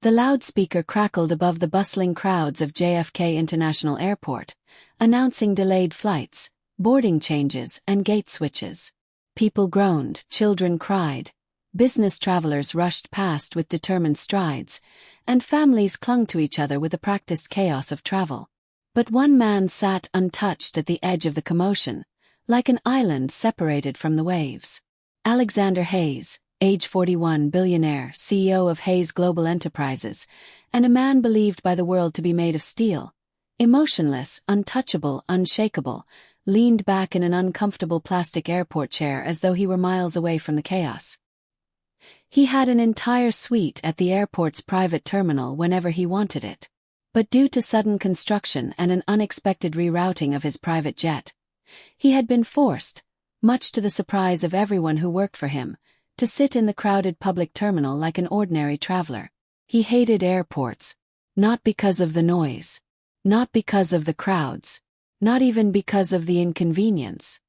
The loudspeaker crackled above the bustling crowds of JFK International Airport, announcing delayed flights, boarding changes, and gate switches. People groaned, children cried, business travelers rushed past with determined strides, and families clung to each other with the practiced chaos of travel. But one man sat untouched at the edge of the commotion, like an island separated from the waves. Alexander Hayes, age 41, billionaire, CEO of Hayes Global Enterprises, and a man believed by the world to be made of steel, emotionless, untouchable, unshakable, leaned back in an uncomfortable plastic airport chair as though he were miles away from the chaos. He had an entire suite at the airport's private terminal whenever he wanted it. But due to sudden construction and an unexpected rerouting of his private jet, he had been forced, much to the surprise of everyone who worked for him, to sit in the crowded public terminal like an ordinary traveler. He hated airports, not because of the noise, not because of the crowds, not even because of the inconvenience.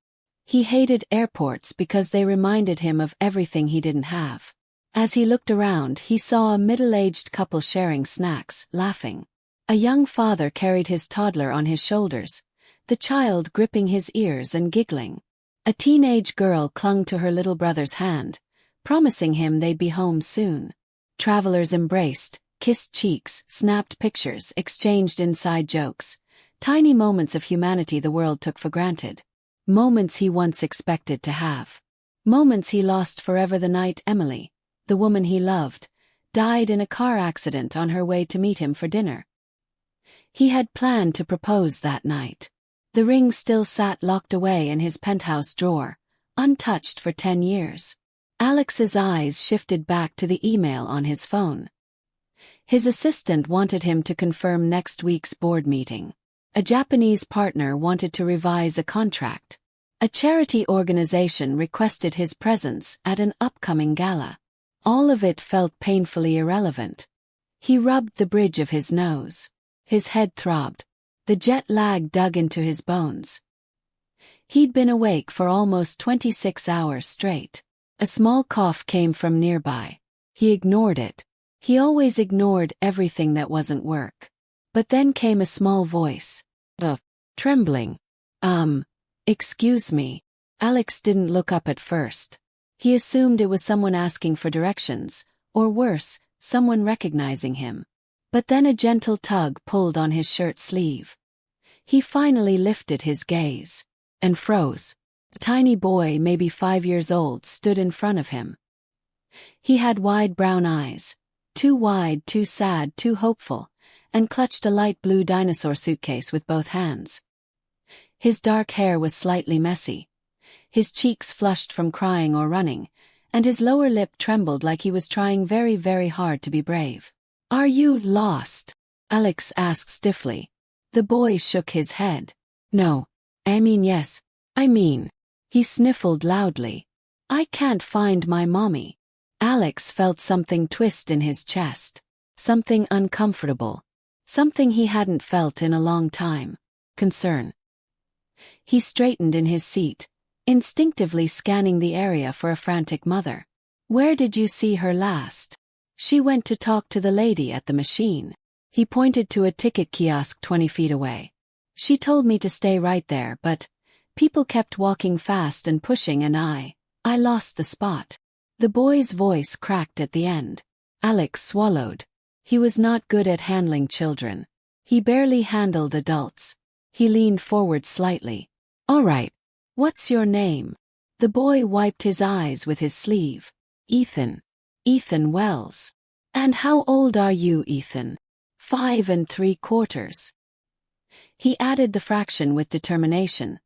He hated airports because they reminded him of everything he didn't have. As he looked around, he saw a middle-aged couple sharing snacks, laughing. A young father carried his toddler on his shoulders, the child gripping his ears and giggling. A teenage girl clung to her little brother's hand, promising him they'd be home soon. Travelers embraced, kissed cheeks, snapped pictures, exchanged inside jokes. Tiny moments of humanity the world took for granted. Moments he once expected to have. Moments he lost forever the night Emily, the woman he loved, died in a car accident on her way to meet him for dinner. He had planned to propose that night. The ring still sat locked away in his penthouse drawer, untouched for 10 years. Alex's eyes shifted back to the email on his phone. His assistant wanted him to confirm next week's board meeting. A Japanese partner wanted to revise a contract. A charity organization requested his presence at an upcoming gala. All of it felt painfully irrelevant. He rubbed the bridge of his nose. His head throbbed. The jet lag dug into his bones. He'd been awake for almost 26 hours straight. A small cough came from nearby. He ignored it. He always ignored everything that wasn't work. But then came a small voice. Trembling. Excuse me. Alex didn't look up at first. He assumed it was someone asking for directions, or worse, someone recognizing him. But then a gentle tug pulled on his shirt sleeve. He finally lifted his gaze. And froze. A tiny boy, maybe 5 years old, stood in front of him. He had wide brown eyes. Too wide, too sad, too hopeful, and clutched a light blue dinosaur suitcase with both hands. His dark hair was slightly messy. His cheeks flushed from crying or running, and his lower lip trembled like he was trying very, very hard to be brave. "Are you lost?" Alex asked stiffly. The boy shook his head. "No. Yes. He sniffled loudly. "I can't find my mommy." Alex felt something twist in his chest. Something uncomfortable. Something he hadn't felt in a long time. Concern. He straightened in his seat, instinctively scanning the area for a frantic mother. "Where did you see her last?" "She went to talk to the lady at the machine." He pointed to a ticket kiosk 20 feet away. "She told me to stay right there, but people kept walking fast and pushing and I lost the spot." The boy's voice cracked at the end. Alex swallowed. He was not good at handling children. He barely handled adults. He leaned forward slightly. "All right. What's your name?" The boy wiped his eyes with his sleeve. "Ethan. Ethan Wells." "And how old are you, Ethan?" 5 3/4. He added the fraction with determination,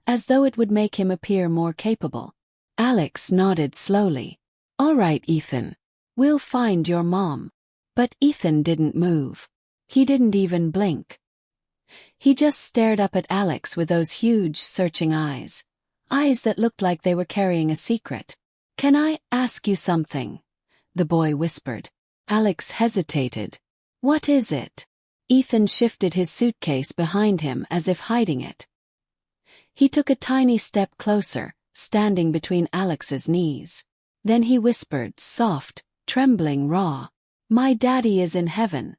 as though it would make him appear more capable. Alex nodded slowly. "All right, Ethan. We'll find your mom." But Ethan didn't move. He didn't even blink. He just stared up at Alex with those huge, searching eyes. Eyes that looked like they were carrying a secret. "Can I ask you something?" the boy whispered. Alex hesitated. "What is it?" Ethan shifted his suitcase behind him as if hiding it. He took a tiny step closer, standing between Alex's knees. Then he whispered, soft, trembling, raw. My daddy is in heaven.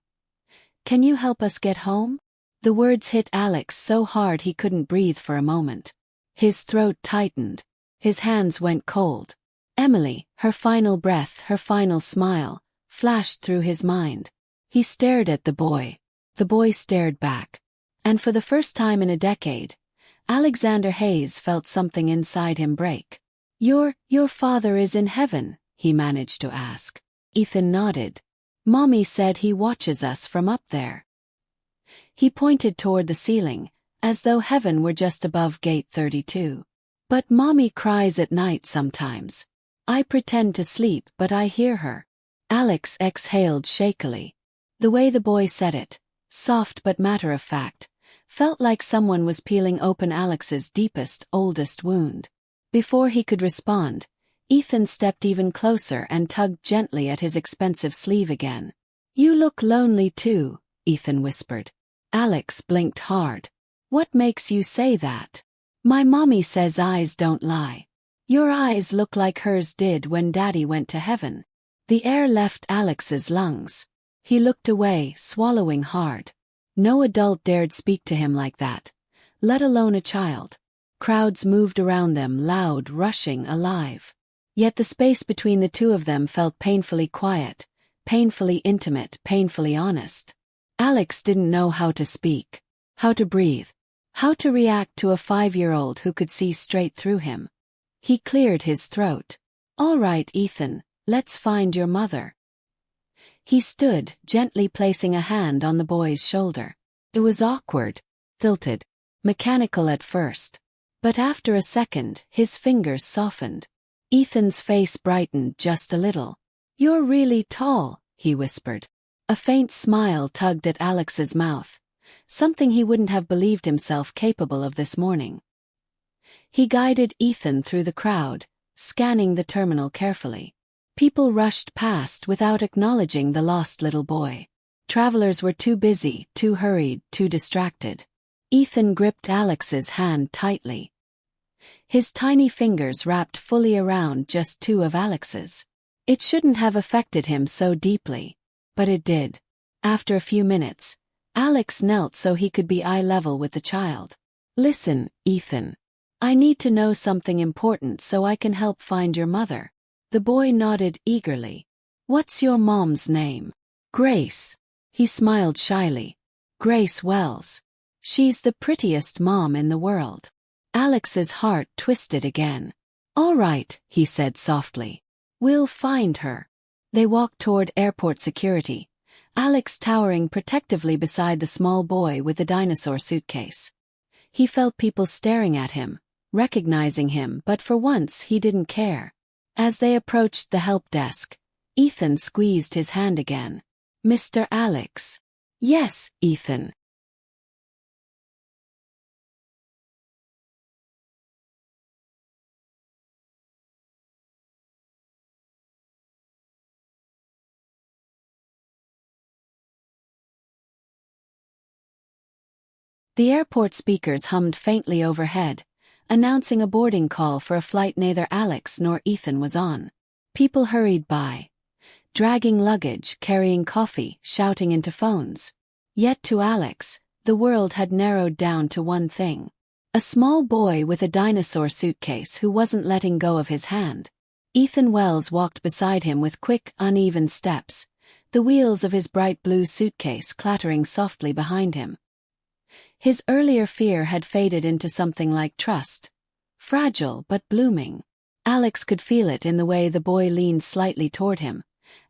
Can you help us get home? The words hit Alex so hard he couldn't breathe for a moment. His throat tightened. His hands went cold. Emily, her final breath, her final smile, flashed through his mind. He stared at the boy. The boy stared back. And for the first time in a decade, Alexander Hayes felt something inside him break. Your father is in heaven, he managed to ask. Ethan nodded. Mommy said he watches us from up there. He pointed toward the ceiling, as though heaven were just above gate 32. But Mommy cries at night sometimes. I pretend to sleep but I hear her. Alex exhaled shakily. The way the boy said it, soft but matter-of-fact, felt like someone was peeling open Alex's deepest, oldest wound. Before he could respond, Ethan stepped even closer and tugged gently at his expensive sleeve again. You look lonely too, Ethan whispered. Alex blinked hard. What makes you say that? My mommy says eyes don't lie. Your eyes look like hers did when Daddy went to heaven. The air left Alex's lungs. He looked away, swallowing hard. No adult dared speak to him like that, let alone a child. Crowds moved around them, loud, rushing, alive. Yet the space between the two of them felt painfully quiet, painfully intimate, painfully honest. Alex didn't know how to speak, how to breathe, how to react to a 5-year-old who could see straight through him. He cleared his throat. All right, Ethan, let's find your mother. He stood, gently placing a hand on the boy's shoulder. It was awkward, tilted, mechanical at first. But after a second, his fingers softened. Ethan's face brightened just a little. You're really tall, he whispered. A faint smile tugged at Alex's mouth, something he wouldn't have believed himself capable of this morning. He guided Ethan through the crowd, scanning the terminal carefully. People rushed past without acknowledging the lost little boy. Travelers were too busy, too hurried, too distracted. Ethan gripped Alex's hand tightly. His tiny fingers wrapped fully around just 2 of Alex's. It shouldn't have affected him so deeply. But it did. After a few minutes, Alex knelt so he could be eye level with the child. Listen, Ethan. I need to know something important so I can help find your mother. The boy nodded eagerly. What's your mom's name? Grace. He smiled shyly. Grace Wells. She's the prettiest mom in the world. Alex's heart twisted again. All right, he said softly. We'll find her. They walked toward airport security, Alex towering protectively beside the small boy with the dinosaur suitcase. He felt people staring at him, recognizing him, but for once he didn't care. As they approached the help desk, Ethan squeezed his hand again. Mr. Alex. Yes, Ethan. The airport speakers hummed faintly overhead, announcing a boarding call for a flight neither Alex nor Ethan was on. People hurried by, dragging luggage, carrying coffee, shouting into phones. Yet to Alex, the world had narrowed down to one thing. A small boy with a dinosaur suitcase who wasn't letting go of his hand. Ethan Wells walked beside him with quick, uneven steps, the wheels of his bright blue suitcase clattering softly behind him. His earlier fear had faded into something like trust. Fragile but blooming. Alex could feel it in the way the boy leaned slightly toward him,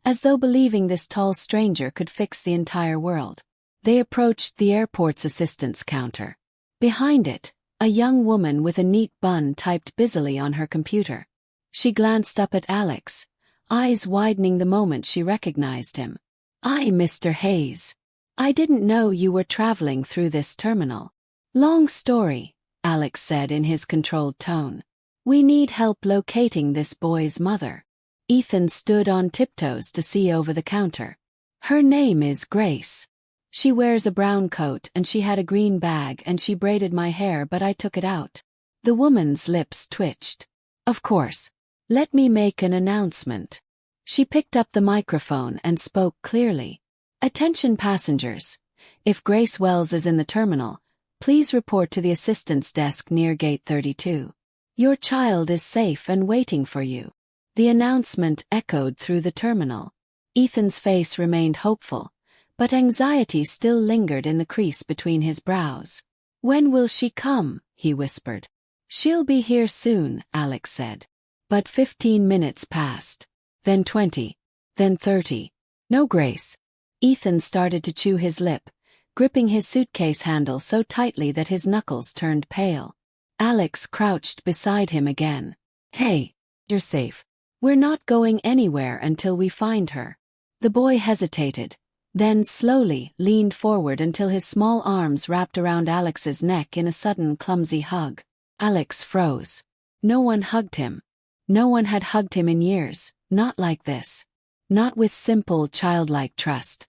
as though believing this tall stranger could fix the entire world. They approached the airport's assistance counter. Behind it, a young woman with a neat bun typed busily on her computer. She glanced up at Alex, eyes widening the moment she recognized him. Mr. Hayes. I didn't know you were traveling through this terminal. Long story, Alex said in his controlled tone. We need help locating this boy's mother. Ethan stood on tiptoes to see over the counter. Her name is Grace. She wears a brown coat and she had a green bag and she braided my hair but I took it out. The woman's lips twitched. Of course. Let me make an announcement. She picked up the microphone and spoke clearly. "Attention passengers. If Grace Wells is in the terminal, please report to the assistance desk near gate 32. Your child is safe and waiting for you." The announcement echoed through the terminal. Ethan's face remained hopeful, but anxiety still lingered in the crease between his brows. "When will she come?" he whispered. "She'll be here soon," Alex said. But 15 minutes passed. Then 20. Then 30. No Grace. Ethan started to chew his lip, gripping his suitcase handle so tightly that his knuckles turned pale. Alex crouched beside him again. "Hey, you're safe. We're not going anywhere until we find her." The boy hesitated, then slowly leaned forward until his small arms wrapped around Alex's neck in a sudden clumsy hug. Alex froze. No one hugged him. No one had hugged him in years, not like this. Not with simple, childlike trust.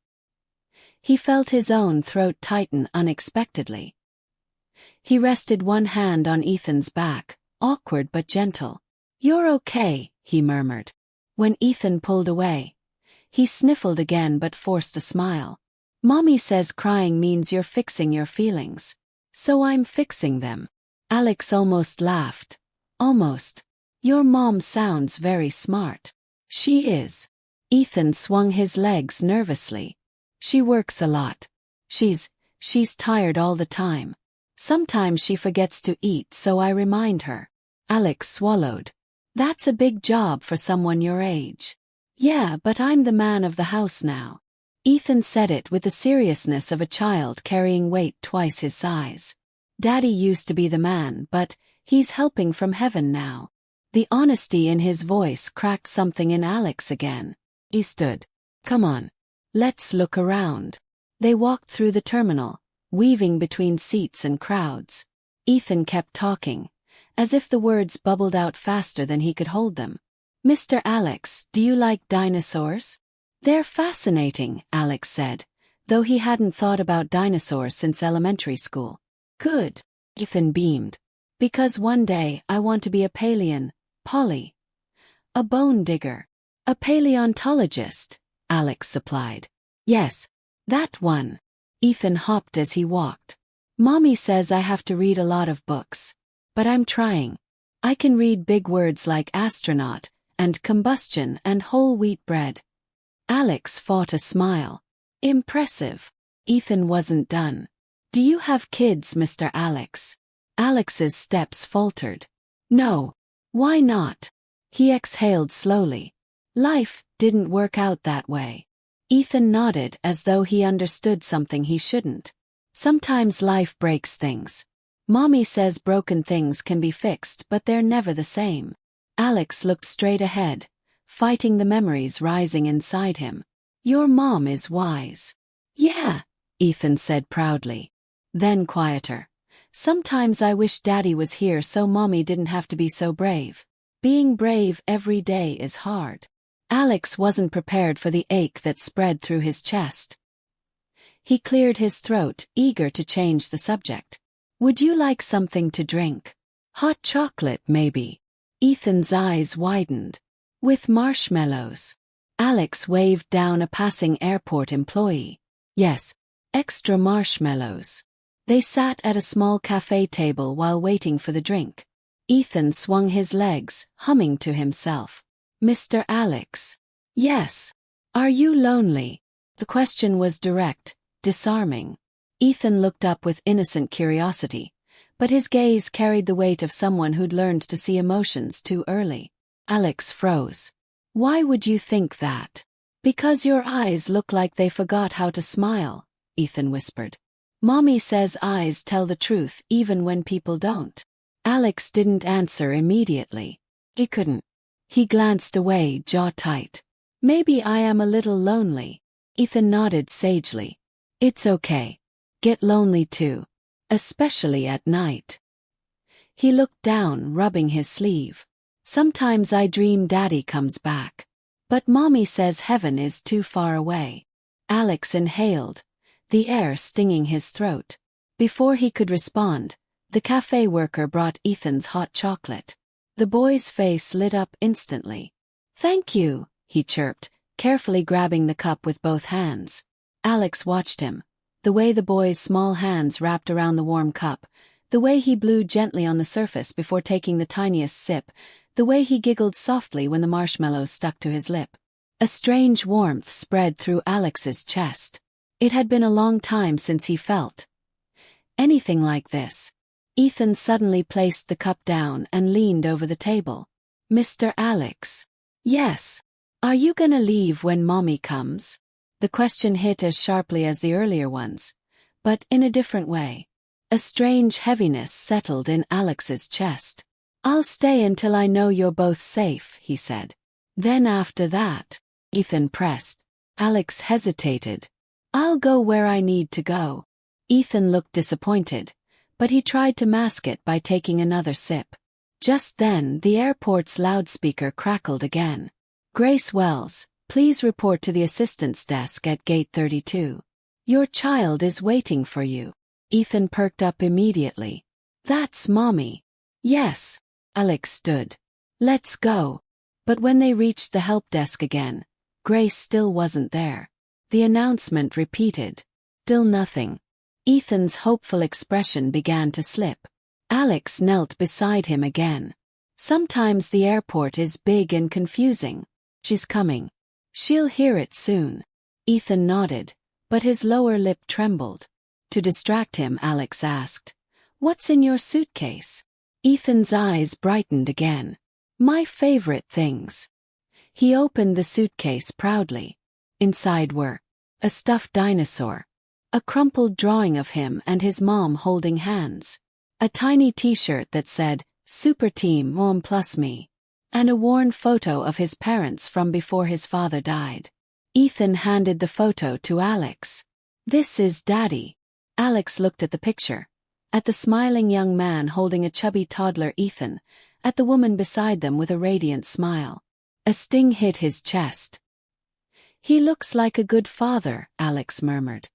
He felt his own throat tighten unexpectedly. He rested one hand on Ethan's back, awkward but gentle. "You're okay," he murmured. When Ethan pulled away, he sniffled again but forced a smile. "Mommy says crying means you're fixing your feelings. So I'm fixing them." Alex almost laughed. "Almost. Your mom sounds very smart." "She is." Ethan swung his legs nervously. "She works a lot. She's tired all the time. Sometimes she forgets to eat, so I remind her." Alex swallowed. "That's a big job for someone your age." "Yeah, but I'm the man of the house now." Ethan said it with the seriousness of a child carrying weight twice his size. "Daddy used to be the man, but he's helping from heaven now." The honesty in his voice cracked something in Alex again. He stood. "Come on. Let's look around." They walked through the terminal, weaving between seats and crowds. Ethan kept talking, as if the words bubbled out faster than he could hold them. "Mr. Alex, do you like dinosaurs?" "They're fascinating," Alex said, though he hadn't thought about dinosaurs since elementary school. "Good." Ethan beamed. "Because one day I want to be a Polly. A bone digger. A paleontologist," Alex supplied. "Yes, that one." Ethan hopped as he walked. "Mommy says I have to read a lot of books. But I'm trying. I can read big words like astronaut, and combustion and whole wheat bread." Alex fought a smile. "Impressive." Ethan wasn't done. "Do you have kids, Mr. Alex?" Alex's steps faltered. "No. Why not?" He exhaled slowly. "Life didn't work out that way." Ethan nodded as though he understood something he shouldn't. "Sometimes life breaks things. Mommy says broken things can be fixed, but they're never the same." Alex looked straight ahead, fighting the memories rising inside him. "Your mom is wise." "Yeah," Ethan said proudly. Then quieter. "Sometimes I wish Daddy was here so Mommy didn't have to be so brave. Being brave every day is hard." Alex wasn't prepared for the ache that spread through his chest. He cleared his throat, eager to change the subject. "Would you like something to drink? Hot chocolate, maybe?" Ethan's eyes widened. "With marshmallows." Alex waved down a passing airport employee. "Yes, extra marshmallows." They sat at a small cafe table while waiting for the drink. Ethan swung his legs, humming to himself. "Mr. Alex." "Yes." "Are you lonely?" The question was direct, disarming. Ethan looked up with innocent curiosity, but his gaze carried the weight of someone who'd learned to see emotions too early. Alex froze. "Why would you think that?" "Because your eyes look like they forgot how to smile," Ethan whispered. "Mommy says eyes tell the truth even when people don't." Alex didn't answer immediately. He couldn't. He glanced away, jaw tight. "Maybe I am a little lonely." Ethan nodded sagely. "It's okay. Get lonely too. Especially at night." He looked down, rubbing his sleeve. "Sometimes I dream Daddy comes back. But Mommy says heaven is too far away." Alex inhaled, the air stinging his throat. Before he could respond, the cafe worker brought Ethan's hot chocolate. The boy's face lit up instantly. "Thank you," he chirped, carefully grabbing the cup with both hands. Alex watched him. The way the boy's small hands wrapped around the warm cup, the way he blew gently on the surface before taking the tiniest sip, the way he giggled softly when the marshmallows stuck to his lip. A strange warmth spread through Alex's chest. It had been a long time since he felt anything like this. Ethan suddenly placed the cup down and leaned over the table. "Mr. Alex." "Yes. Are you gonna leave when Mommy comes?" The question hit as sharply as the earlier ones, but in a different way. A strange heaviness settled in Alex's chest. "I'll stay until I know you're both safe," he said. "Then after that," Ethan pressed. Alex hesitated. "I'll go where I need to go." Ethan looked disappointed, but he tried to mask it by taking another sip. Just then, the airport's loudspeaker crackled again. "Grace Wells, please report to the assistant's desk at gate 32. Your child is waiting for you." Ethan perked up immediately. "That's Mommy." "Yes." Alex stood. "Let's go." But when they reached the help desk again, Grace still wasn't there. The announcement repeated. Still nothing. Ethan's hopeful expression began to slip. Alex knelt beside him again. "Sometimes the airport is big and confusing. She's coming. She'll hear it soon." Ethan nodded, but his lower lip trembled. To distract him, Alex asked, "What's in your suitcase?" Ethan's eyes brightened again. "My favorite things." He opened the suitcase proudly. Inside were a stuffed dinosaur, a crumpled drawing of him and his mom holding hands, a tiny t-shirt that said, "Super Team Mom plus me," and a worn photo of his parents from before his father died. Ethan handed the photo to Alex. "This is Daddy." Alex looked at the picture, at the smiling young man holding a chubby toddler Ethan, at the woman beside them with a radiant smile. A sting hit his chest. "He looks like a good father," Alex murmured.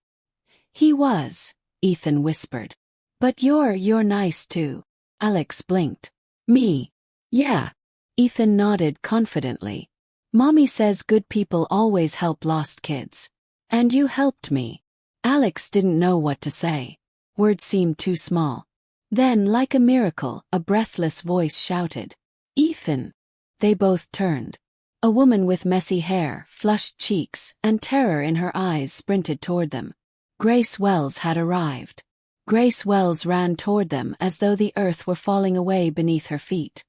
"He was," Ethan whispered. "But you're nice too." Alex blinked. "Me? Yeah." Ethan nodded confidently. "Mommy says good people always help lost kids. And you helped me." Alex didn't know what to say. Words seemed too small. Then, like a miracle, a breathless voice shouted, "Ethan!" They both turned. A woman with messy hair, flushed cheeks, and terror in her eyes sprinted toward them. Grace Wells had arrived. Grace Wells ran toward them as though the earth were falling away beneath her feet.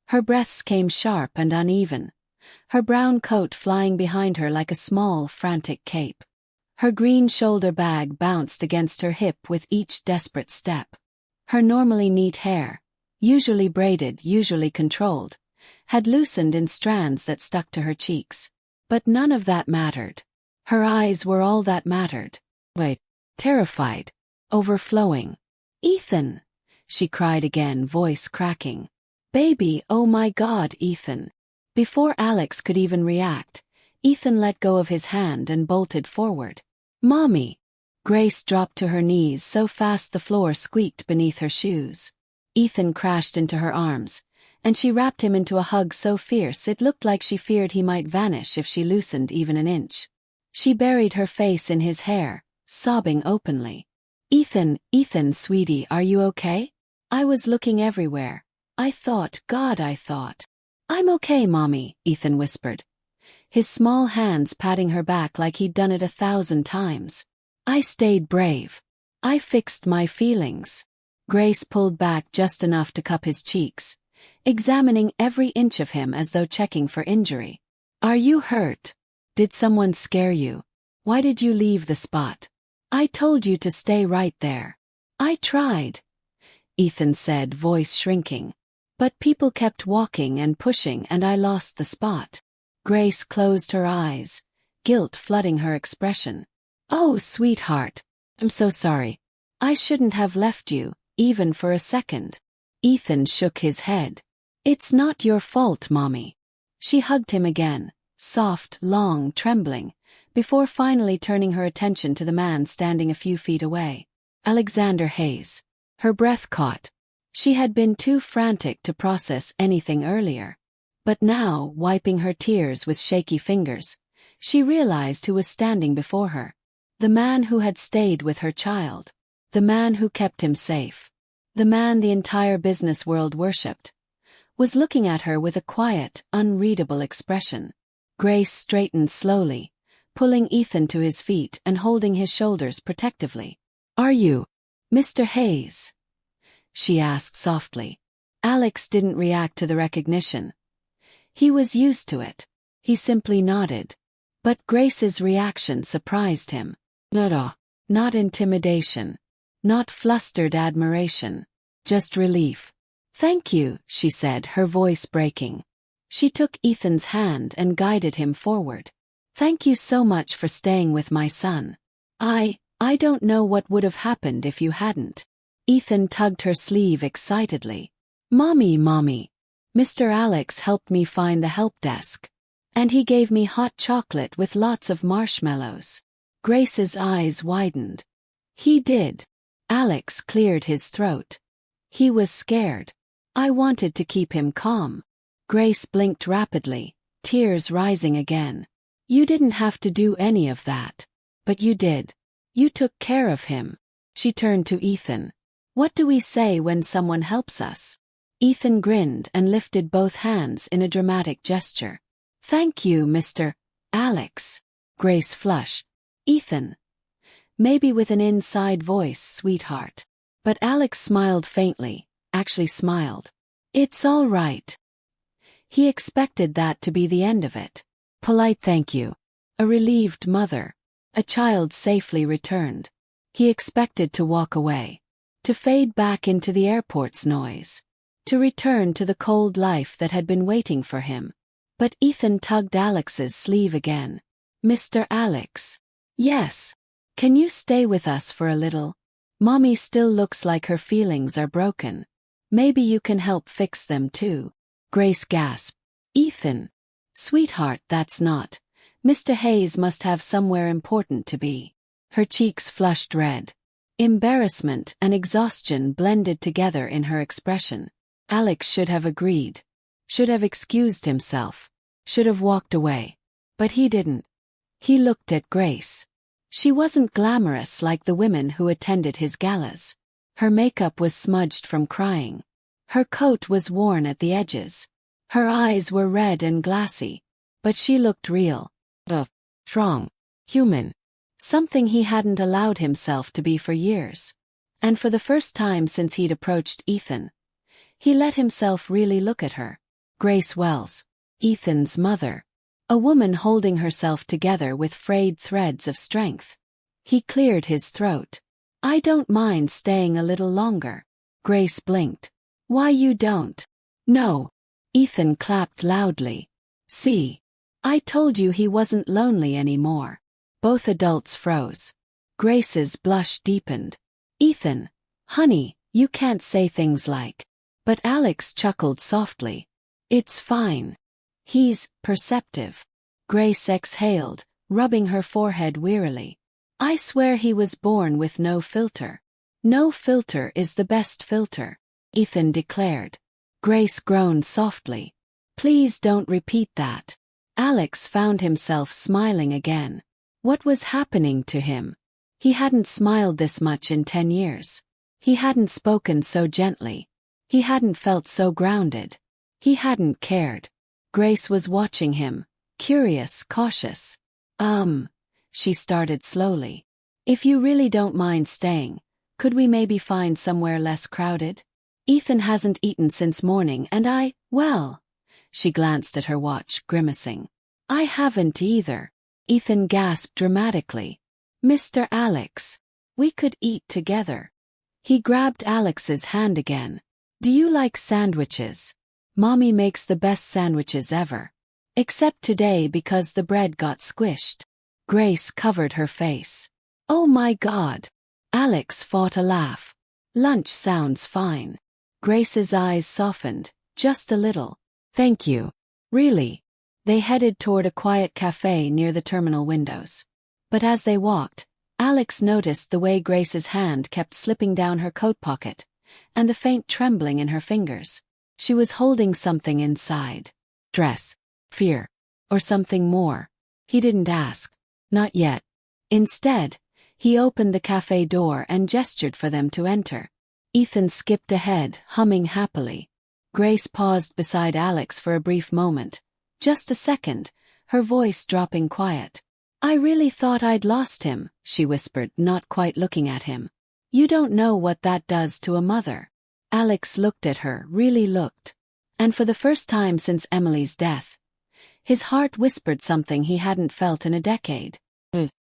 Her breaths came sharp and uneven, her brown coat flying behind her like a small, frantic cape. Her green shoulder bag bounced against her hip with each desperate step. Her normally neat hair, usually braided, usually controlled, had loosened in strands that stuck to her cheeks. But none of that mattered. Her eyes were all that mattered. Wait, terrified, overflowing. "Ethan!" she cried again, voice cracking. "Baby, oh my God, Ethan!" Before Alex could even react, Ethan let go of his hand and bolted forward. "Mommy!" Grace dropped to her knees so fast the floor squeaked beneath her shoes. Ethan crashed into her arms, and she wrapped him into a hug so fierce it looked like she feared he might vanish if she loosened even an inch. She buried her face in his hair, sobbing openly. Ethan, sweetie, are you okay? I was looking everywhere. I thought. "I'm okay, Mommy," Ethan whispered, his small hands patting her back like he'd done it 1,000 times. "I stayed brave. I fixed my feelings." Grace pulled back just enough to cup his cheeks, examining every inch of him as though checking for injury. "Are you hurt? Did someone scare you? Why did you leave the spot? I told you to stay right there." "I tried," Ethan said, voice shrinking. "But people kept walking and pushing and I lost the spot." Grace closed her eyes, guilt flooding her expression. "Oh, sweetheart, I'm so sorry. I shouldn't have left you, even for a second." Ethan shook his head. "It's not your fault, Mommy." She hugged him again, soft, long, trembling, before finally turning her attention to the man standing a few feet away. Alexander Hayes. Her breath caught. She had been too frantic to process anything earlier. But now, wiping her tears with shaky fingers, she realized who was standing before her. The man who had stayed with her child. The man who kept him safe. The man the entire business world worshipped. Was looking at her with a quiet, unreadable expression. Grace straightened slowly, pulling Ethan to his feet and holding his shoulders protectively. "Are you Mr. Hayes?" she asked softly. Alex didn't react to the recognition. He was used to it. He simply nodded. But Grace's reaction surprised him. Not intimidation. Not flustered admiration. Just relief. "Thank you," she said, her voice breaking. She took Ethan's hand and guided him forward. "Thank you so much for staying with my son. I don't know what would have happened if you hadn't." Ethan tugged her sleeve excitedly. Mommy. Mr. Alex helped me find the help desk. And he gave me hot chocolate with lots of marshmallows." Grace's eyes widened. "He did." Alex cleared his throat. "He was scared. I wanted to keep him calm." Grace blinked rapidly, tears rising again. "You didn't have to do any of that. But you did. You took care of him." She turned to Ethan. "What do we say when someone helps us?" Ethan grinned and lifted both hands in a dramatic gesture. "Thank you, Mr. Alex." Grace flushed. "Ethan." Maybe with an inside voice, "Sweetheart." But Alex smiled faintly, actually smiled. "It's all right." He expected that to be the end of it. Polite thank you. A relieved mother. A child safely returned. He expected to walk away. To fade back into the airport's noise. To return to the cold life that had been waiting for him. But Ethan tugged Alex's sleeve again. "Mr. Alex." "Yes. Can you stay with us for a little? Mommy still looks like her feelings are broken. Maybe you can help fix them too." Grace gasped. "Ethan." "Sweetheart, that's not. Mr. Hayes must have somewhere important to be." Her cheeks flushed red. Embarrassment and exhaustion blended together in her expression. Alex should have agreed. Should have excused himself. Should have walked away. But he didn't. He looked at Grace. She wasn't glamorous like the women who attended his galas. Her makeup was smudged from crying. Her coat was worn at the edges. Her eyes were red and glassy. But she looked real. Strong. Human. Something he hadn't allowed himself to be for years. And for the first time since he'd approached Ethan, he let himself really look at her. Grace Wells. Ethan's mother. A woman holding herself together with frayed threads of strength. He cleared his throat. "I don't mind staying a little longer." Grace blinked. "Why you don't?" "No." Ethan clapped loudly. "See. I told you he wasn't lonely anymore." Both adults froze. Grace's blush deepened. "Ethan, honey, you can't say things like." But Alex chuckled softly. "It's fine. He's perceptive." Grace exhaled, rubbing her forehead wearily. "I swear he was born with no filter." "No filter is the best filter," Ethan declared. Grace groaned softly. "Please don't repeat that." Alex found himself smiling again. What was happening to him? He hadn't smiled this much in 10 years. He hadn't spoken so gently. He hadn't felt so grounded. He hadn't cared. Grace was watching him, curious, cautious. She started slowly. "If you really don't mind staying, could we maybe find somewhere less crowded? Ethan hasn't eaten since morning and she glanced at her watch, grimacing. "I haven't either." Ethan gasped dramatically. "Mr. Alex, we could eat together." He grabbed Alex's hand again. "Do you like sandwiches? Mommy makes the best sandwiches ever. Except today because the bread got squished." Grace covered her face. "Oh my God." Alex fought a laugh. "Lunch sounds fine." Grace's eyes softened, just a little. "Thank you. Really." They headed toward a quiet cafe near the terminal windows. But as they walked, Alex noticed the way Grace's hand kept slipping down her coat pocket, and the faint trembling in her fingers. She was holding something inside. Stress, fear, or something more? He didn't ask. Not yet. Instead, he opened the cafe door and gestured for them to enter. Ethan skipped ahead, humming happily. Grace paused beside Alex for a brief moment. Just a second, her voice dropping quiet. "I really thought I'd lost him," she whispered, not quite looking at him. "You don't know what that does to a mother." Alex looked at her, really looked. And for the first time since Emily's death, his heart whispered something he hadn't felt in a decade.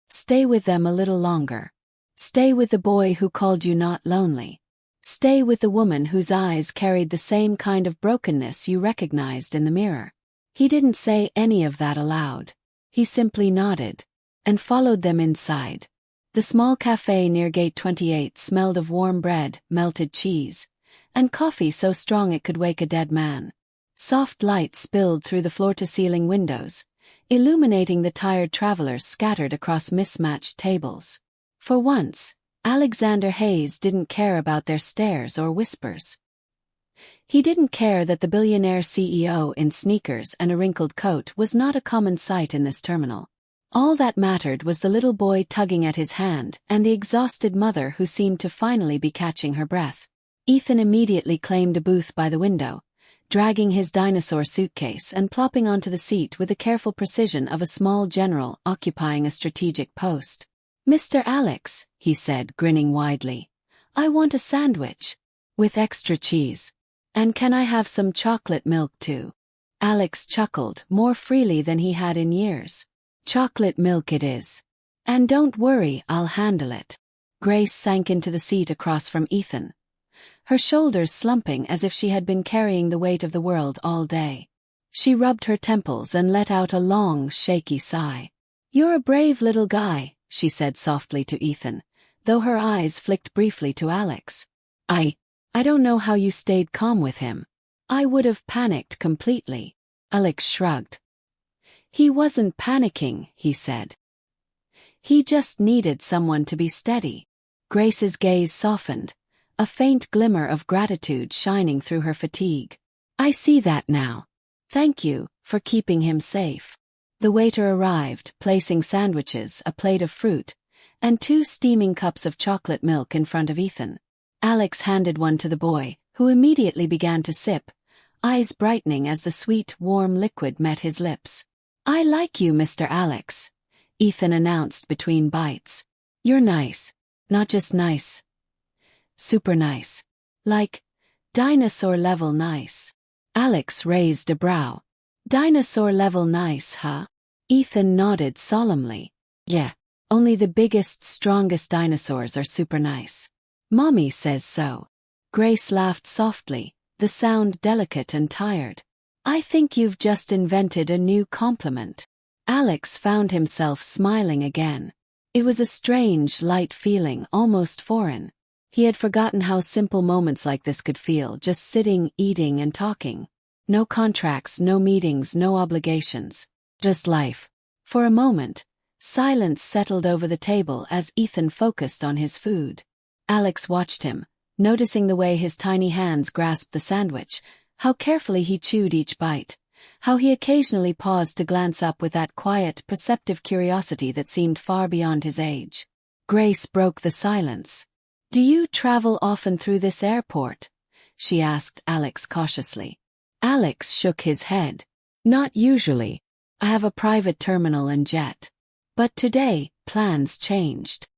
Stay with them a little longer. Stay with the boy who called you not lonely. Stay with the woman whose eyes carried the same kind of brokenness you recognized in the mirror. He didn't say any of that aloud. He simply nodded and followed them inside. The small cafe near Gate 28 smelled of warm bread, melted cheese, and coffee so strong it could wake a dead man. Soft light spilled through the floor-to-ceiling windows, illuminating the tired travelers scattered across mismatched tables. For once, Alexander Hayes didn't care about their stares or whispers. He didn't care that the billionaire CEO in sneakers and a wrinkled coat was not a common sight in this terminal. All that mattered was the little boy tugging at his hand and the exhausted mother who seemed to finally be catching her breath. Ethan immediately claimed a booth by the window, dragging his dinosaur suitcase and plopping onto the seat with the careful precision of a small general occupying a strategic post. "Mr. Alex," he said, grinning widely, "I want a sandwich. With extra cheese. And can I have some chocolate milk too?" Alex chuckled, more freely than he had in years. "Chocolate milk it is. And don't worry, I'll handle it." Grace sank into the seat across from Ethan, her shoulders slumping as if she had been carrying the weight of the world all day. She rubbed her temples and let out a long, shaky sigh. "You're a brave little guy," she said softly to Ethan, though her eyes flicked briefly to Alex. I don't know how you stayed calm with him. I would have panicked completely." Alex shrugged. "He wasn't panicking," he said. "He just needed someone to be steady." Grace's gaze softened, a faint glimmer of gratitude shining through her fatigue. "I see that now. Thank you for keeping him safe." The waiter arrived, placing sandwiches, a plate of fruit, and 2 steaming cups of chocolate milk in front of Ethan. Alex handed one to the boy, who immediately began to sip, eyes brightening as the sweet, warm liquid met his lips. "I like you, Mr. Alex," Ethan announced between bites. "You're nice. Not just nice. Super nice. Like, dinosaur-level nice." Alex raised a brow. "Dinosaur-level nice, huh?" Ethan nodded solemnly. "Yeah, only the biggest, strongest dinosaurs are super nice. Mommy says so." Grace laughed softly, the sound delicate and tired. "I think you've just invented a new compliment." Alex found himself smiling again. It was a strange, light feeling, almost foreign. He had forgotten how simple moments like this could feel, just sitting, eating, and talking. No contracts, no meetings, no obligations. Just life. For a moment, silence settled over the table as Ethan focused on his food. Alex watched him, noticing the way his tiny hands grasped the sandwich, how carefully he chewed each bite, how he occasionally paused to glance up with that quiet, perceptive curiosity that seemed far beyond his age. Grace broke the silence. "Do you travel often through this airport?" she asked Alex cautiously. Alex shook his head. "Not usually. I have a private terminal and jet. But today, plans changed."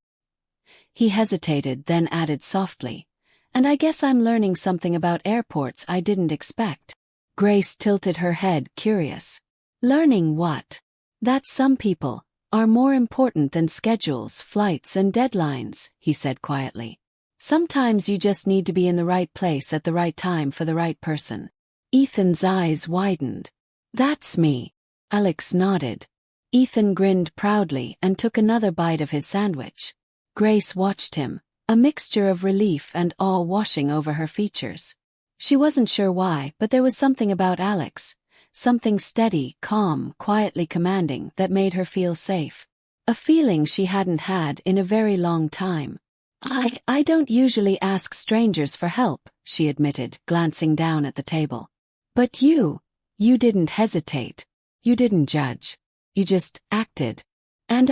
He hesitated, then added softly, "And I guess I'm learning something about airports I didn't expect." Grace tilted her head, curious. "Learning what?" "That some people are more important than schedules, flights, and deadlines," he said quietly. "Sometimes you just need to be in the right place at the right time for the right person." Ethan's eyes widened. "That's me." Alex nodded. Ethan grinned proudly and took another bite of his sandwich. Grace watched him, a mixture of relief and awe washing over her features. She wasn't sure why, but there was something about Alex, something steady, calm, quietly commanding that made her feel safe. A feeling she hadn't had in a very long time. I don't usually ask strangers for help," she admitted, glancing down at the table. "But you You didn't hesitate. You didn't judge. You just acted. And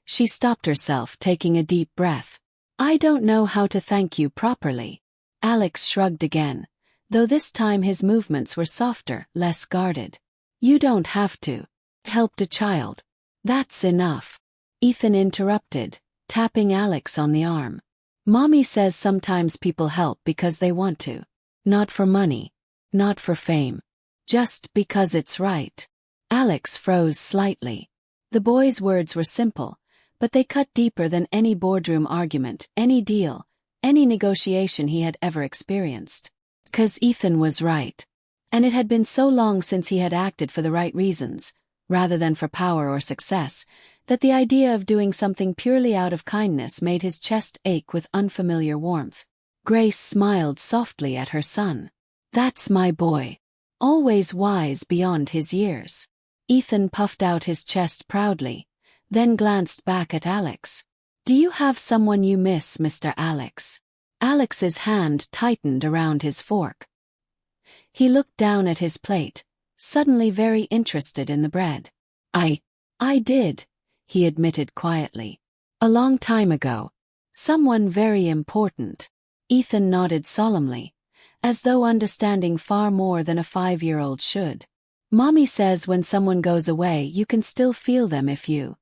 she stopped herself, taking a deep breath. I don't know how to thank you properly. Alex shrugged again, though this time his movements were softer, less guarded. You don't have to. Helped a child. That's enough. Ethan interrupted, tapping Alex on the arm. Mommy says sometimes people help because they want to. Not for money. Not for fame. Just because it's right. Alex froze slightly. The boy's words were simple, but they cut deeper than any boardroom argument, any deal, any negotiation he had ever experienced. 'Cause Ethan was right. And it had been so long since he had acted for the right reasons, rather than for power or success, that the idea of doing something purely out of kindness made his chest ache with unfamiliar warmth. Grace smiled softly at her son. That's my boy. Always wise beyond his years. Ethan puffed out his chest proudly, then glanced back at Alex. Do you have someone you miss, Mr. Alex? Alex's hand tightened around his fork. He looked down at his plate, suddenly very interested in the bread. I did, he admitted quietly. A long time ago. Someone very important. Ethan nodded solemnly, as though understanding far more than a 5-year-old should. Mommy says when someone goes away you can still feel them if you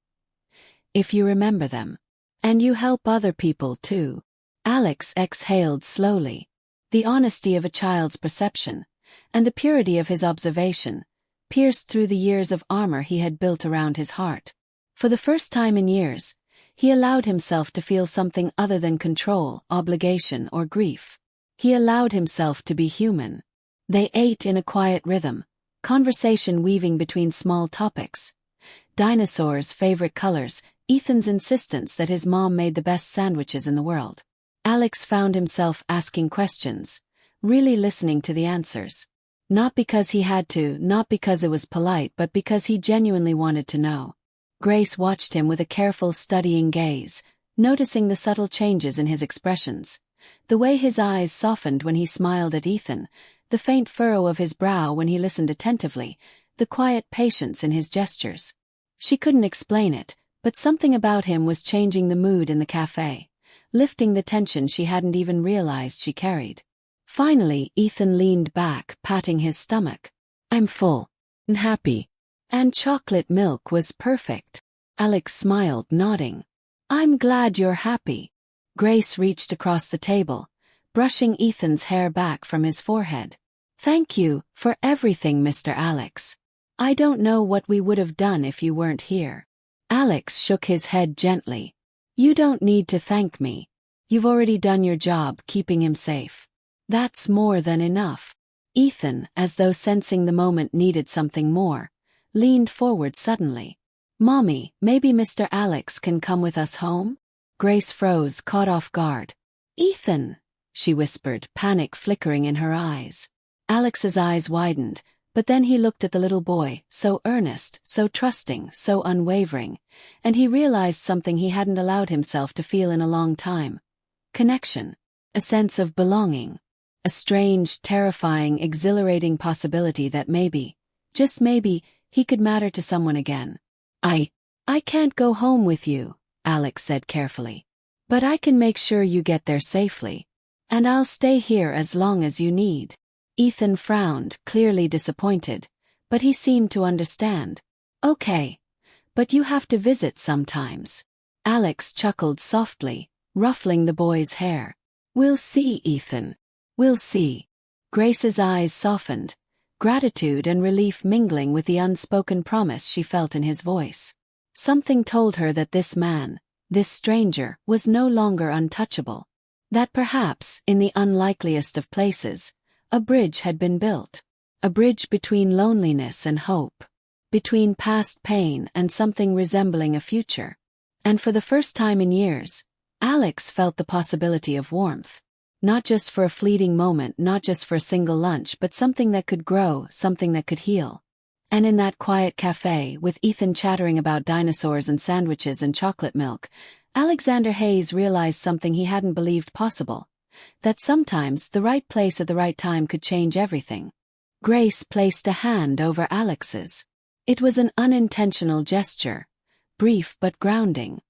remember them. And you help other people too. Alex exhaled slowly. The honesty of a child's perception, and the purity of his observation, pierced through the years of armor he had built around his heart. For the first time in years, he allowed himself to feel something other than control, obligation, or grief. He allowed himself to be human. They ate in a quiet rhythm, conversation weaving between small topics. Dinosaurs' favorite colors, Ethan's insistence that his mom made the best sandwiches in the world. Alex found himself asking questions, really listening to the answers. Not because he had to, not because it was polite, but because he genuinely wanted to know. Grace watched him with a careful, studying gaze, noticing the subtle changes in his expressions. The way his eyes softened when he smiled at Ethan, the faint furrow of his brow when he listened attentively, the quiet patience in his gestures. She couldn't explain it, but something about him was changing the mood in the cafe, lifting the tension she hadn't even realized she carried. Finally, Ethan leaned back, patting his stomach. I'm full. And happy. And chocolate milk was perfect. Alex smiled, nodding. I'm glad you're happy. Grace reached across the table, brushing Ethan's hair back from his forehead. Thank you for everything, Mr. Alex. I don't know what we would have done if you weren't here. Alex shook his head gently. You don't need to thank me. You've already done your job keeping him safe. That's more than enough. Ethan, as though sensing the moment needed something more, leaned forward suddenly. Mommy, maybe Mr. Alex can come with us home? Grace froze, caught off guard. Ethan, she whispered, panic flickering in her eyes. Alex's eyes widened, but then he looked at the little boy, so earnest, so trusting, so unwavering, and he realized something he hadn't allowed himself to feel in a long time. Connection. A sense of belonging. A strange, terrifying, exhilarating possibility that maybe, just maybe, he could matter to someone again. I can't go home with you, Alex said carefully. But I can make sure you get there safely. And I'll stay here as long as you need. Ethan frowned, clearly disappointed, but he seemed to understand. Okay. But you have to visit sometimes. Alex chuckled softly, ruffling the boy's hair. We'll see, Ethan. We'll see. Grace's eyes softened, gratitude and relief mingling with the unspoken promise she felt in his voice. Something told her that this man, this stranger, was no longer untouchable. That perhaps, in the unlikeliest of places, a bridge had been built. A bridge between loneliness and hope. Between past pain and something resembling a future. And for the first time in years, Alex felt the possibility of warmth. Not just for a fleeting moment, not just for a single lunch, but something that could grow, something that could heal. And in that quiet cafe, with Ethan chattering about dinosaurs and sandwiches and chocolate milk, Alexander Hayes realized something he hadn't believed possible. That sometimes the right place at the right time could change everything. Grace placed a hand over Alex's. It was an unintentional gesture, brief but grounding.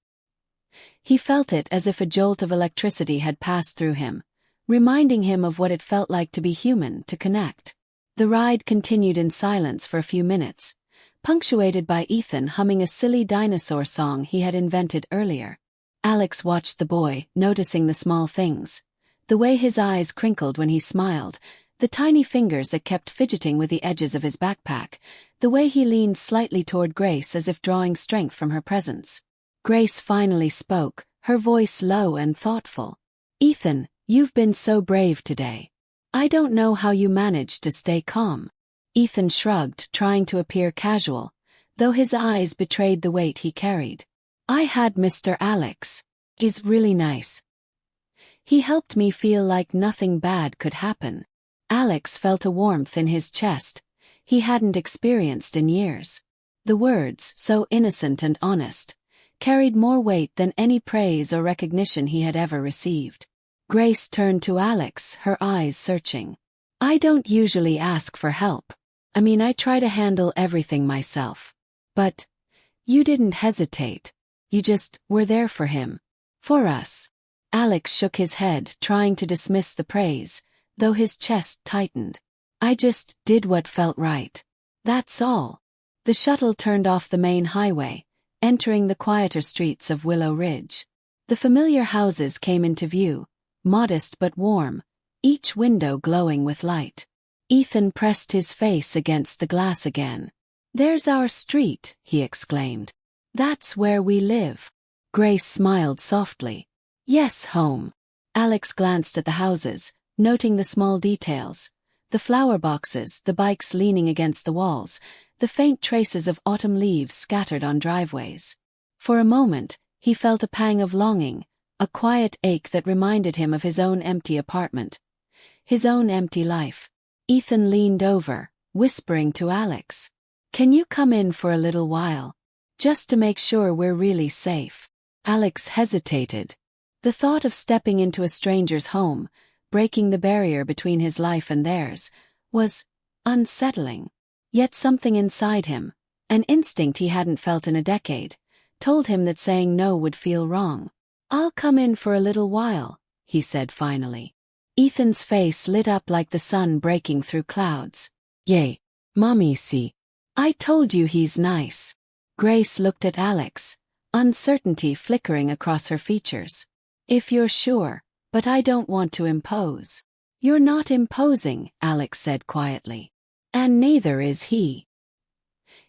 He felt it as if a jolt of electricity had passed through him, reminding him of what it felt like to be human, to connect. The ride continued in silence for a few minutes, punctuated by Ethan humming a silly dinosaur song he had invented earlier. Alex watched the boy, noticing the small things. The way his eyes crinkled when he smiled, the tiny fingers that kept fidgeting with the edges of his backpack, the way he leaned slightly toward Grace as if drawing strength from her presence. Grace finally spoke, her voice low and thoughtful. "Ethan, you've been so brave today. I don't know how you managed to stay calm." Ethan shrugged, trying to appear casual, though his eyes betrayed the weight he carried. "I had Mr. Alex. He's really nice. He helped me feel like nothing bad could happen." Alex felt a warmth in his chest he hadn't experienced in years. The words, so innocent and honest, carried more weight than any praise or recognition he had ever received. Grace turned to Alex, her eyes searching. "I don't usually ask for help. I try to handle everything myself. But you didn't hesitate. You just were there for him. For us." Alex shook his head, trying to dismiss the praise, though his chest tightened. "I just did what felt right. That's all." The shuttle turned off the main highway, entering the quieter streets of Willow Ridge. The familiar houses came into view, modest but warm, each window glowing with light. Ethan pressed his face against the glass again. "There's our street," he exclaimed. "That's where we live." Grace smiled softly. "Yes, home." Alex glanced at the houses, noting the small details. The flower boxes, the bikes leaning against the walls, the faint traces of autumn leaves scattered on driveways. For a moment, he felt a pang of longing, a quiet ache that reminded him of his own empty apartment, his own empty life. Ethan leaned over, whispering to Alex, "Can you come in for a little while? Just to make sure we're really safe." Alex hesitated. The thought of stepping into a stranger's home, breaking the barrier between his life and theirs, was unsettling. Yet something inside him, an instinct he hadn't felt in a decade, told him that saying no would feel wrong. "I'll come in for a little while," he said finally. Ethan's face lit up like the sun breaking through clouds. "Yay, Mommy, see. I told you he's nice." Grace looked at Alex, uncertainty flickering across her features. "If you're sure, but I don't want to impose." "You're not imposing," Alex said quietly. "And neither is he."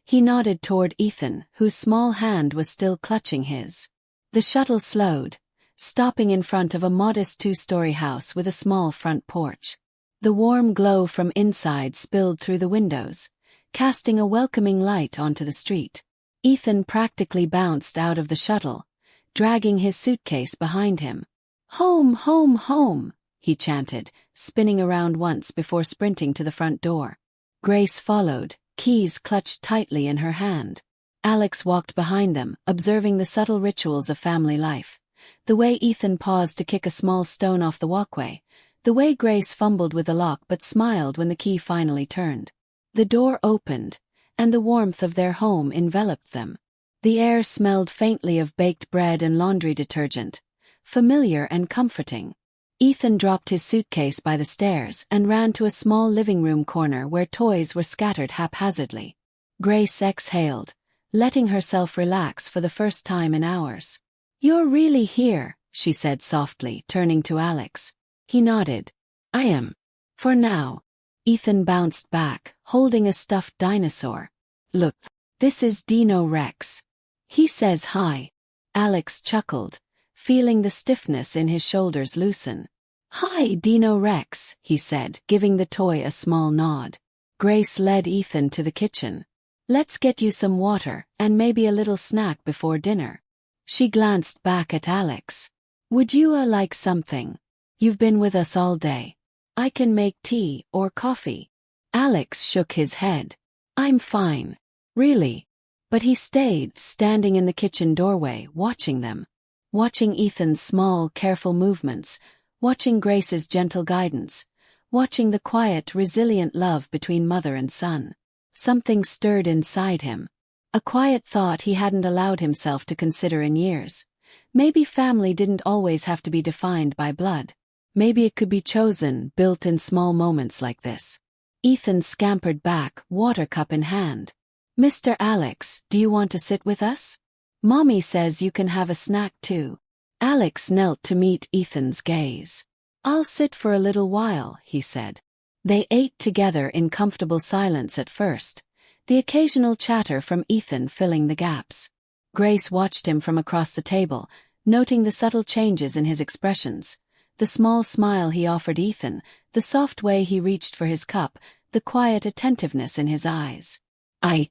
He nodded toward Ethan, whose small hand was still clutching his. The shuttle slowed, stopping in front of a modest two-story house with a small front porch. The warm glow from inside spilled through the windows, casting a welcoming light onto the street. Ethan practically bounced out of the shuttle, dragging his suitcase behind him. "Home, home, home," he chanted, spinning around once before sprinting to the front door. Grace followed, keys clutched tightly in her hand. Alex walked behind them, observing the subtle rituals of family life. The way Ethan paused to kick a small stone off the walkway, the way Grace fumbled with the lock but smiled when the key finally turned. The door opened, and the warmth of their home enveloped them. The air smelled faintly of baked bread and laundry detergent, familiar and comforting. Ethan dropped his suitcase by the stairs and ran to a small living room corner where toys were scattered haphazardly. Grace exhaled, letting herself relax for the first time in hours. "You're really here," she said softly, turning to Alex. He nodded. "I am. For now." Ethan bounced back, holding a stuffed dinosaur. "Look, this is Dino Rex. He says hi." Alex chuckled, feeling the stiffness in his shoulders loosen. "Hi, Dino Rex," he said, giving the toy a small nod. Grace led Ethan to the kitchen. "Let's get you some water, and maybe a little snack before dinner." She glanced back at Alex. "Would you like something? You've been with us all day. I can make tea or coffee." Alex shook his head. "I'm fine. Really." But he stayed, standing in the kitchen doorway, watching them. Watching Ethan's small, careful movements, watching Grace's gentle guidance, watching the quiet, resilient love between mother and son. Something stirred inside him. A quiet thought he hadn't allowed himself to consider in years. Maybe family didn't always have to be defined by blood. Maybe it could be chosen, built in small moments like this. Ethan scampered back, water cup in hand. "Mr. Alex, do you want to sit with us? Mommy says you can have a snack too." Alex knelt to meet Ethan's gaze. "I'll sit for a little while," he said. They ate together in comfortable silence at first, the occasional chatter from Ethan filling the gaps. Grace watched him from across the table, noting the subtle changes in his expressions. The small smile he offered Ethan, the soft way he reached for his cup, the quiet attentiveness in his eyes. I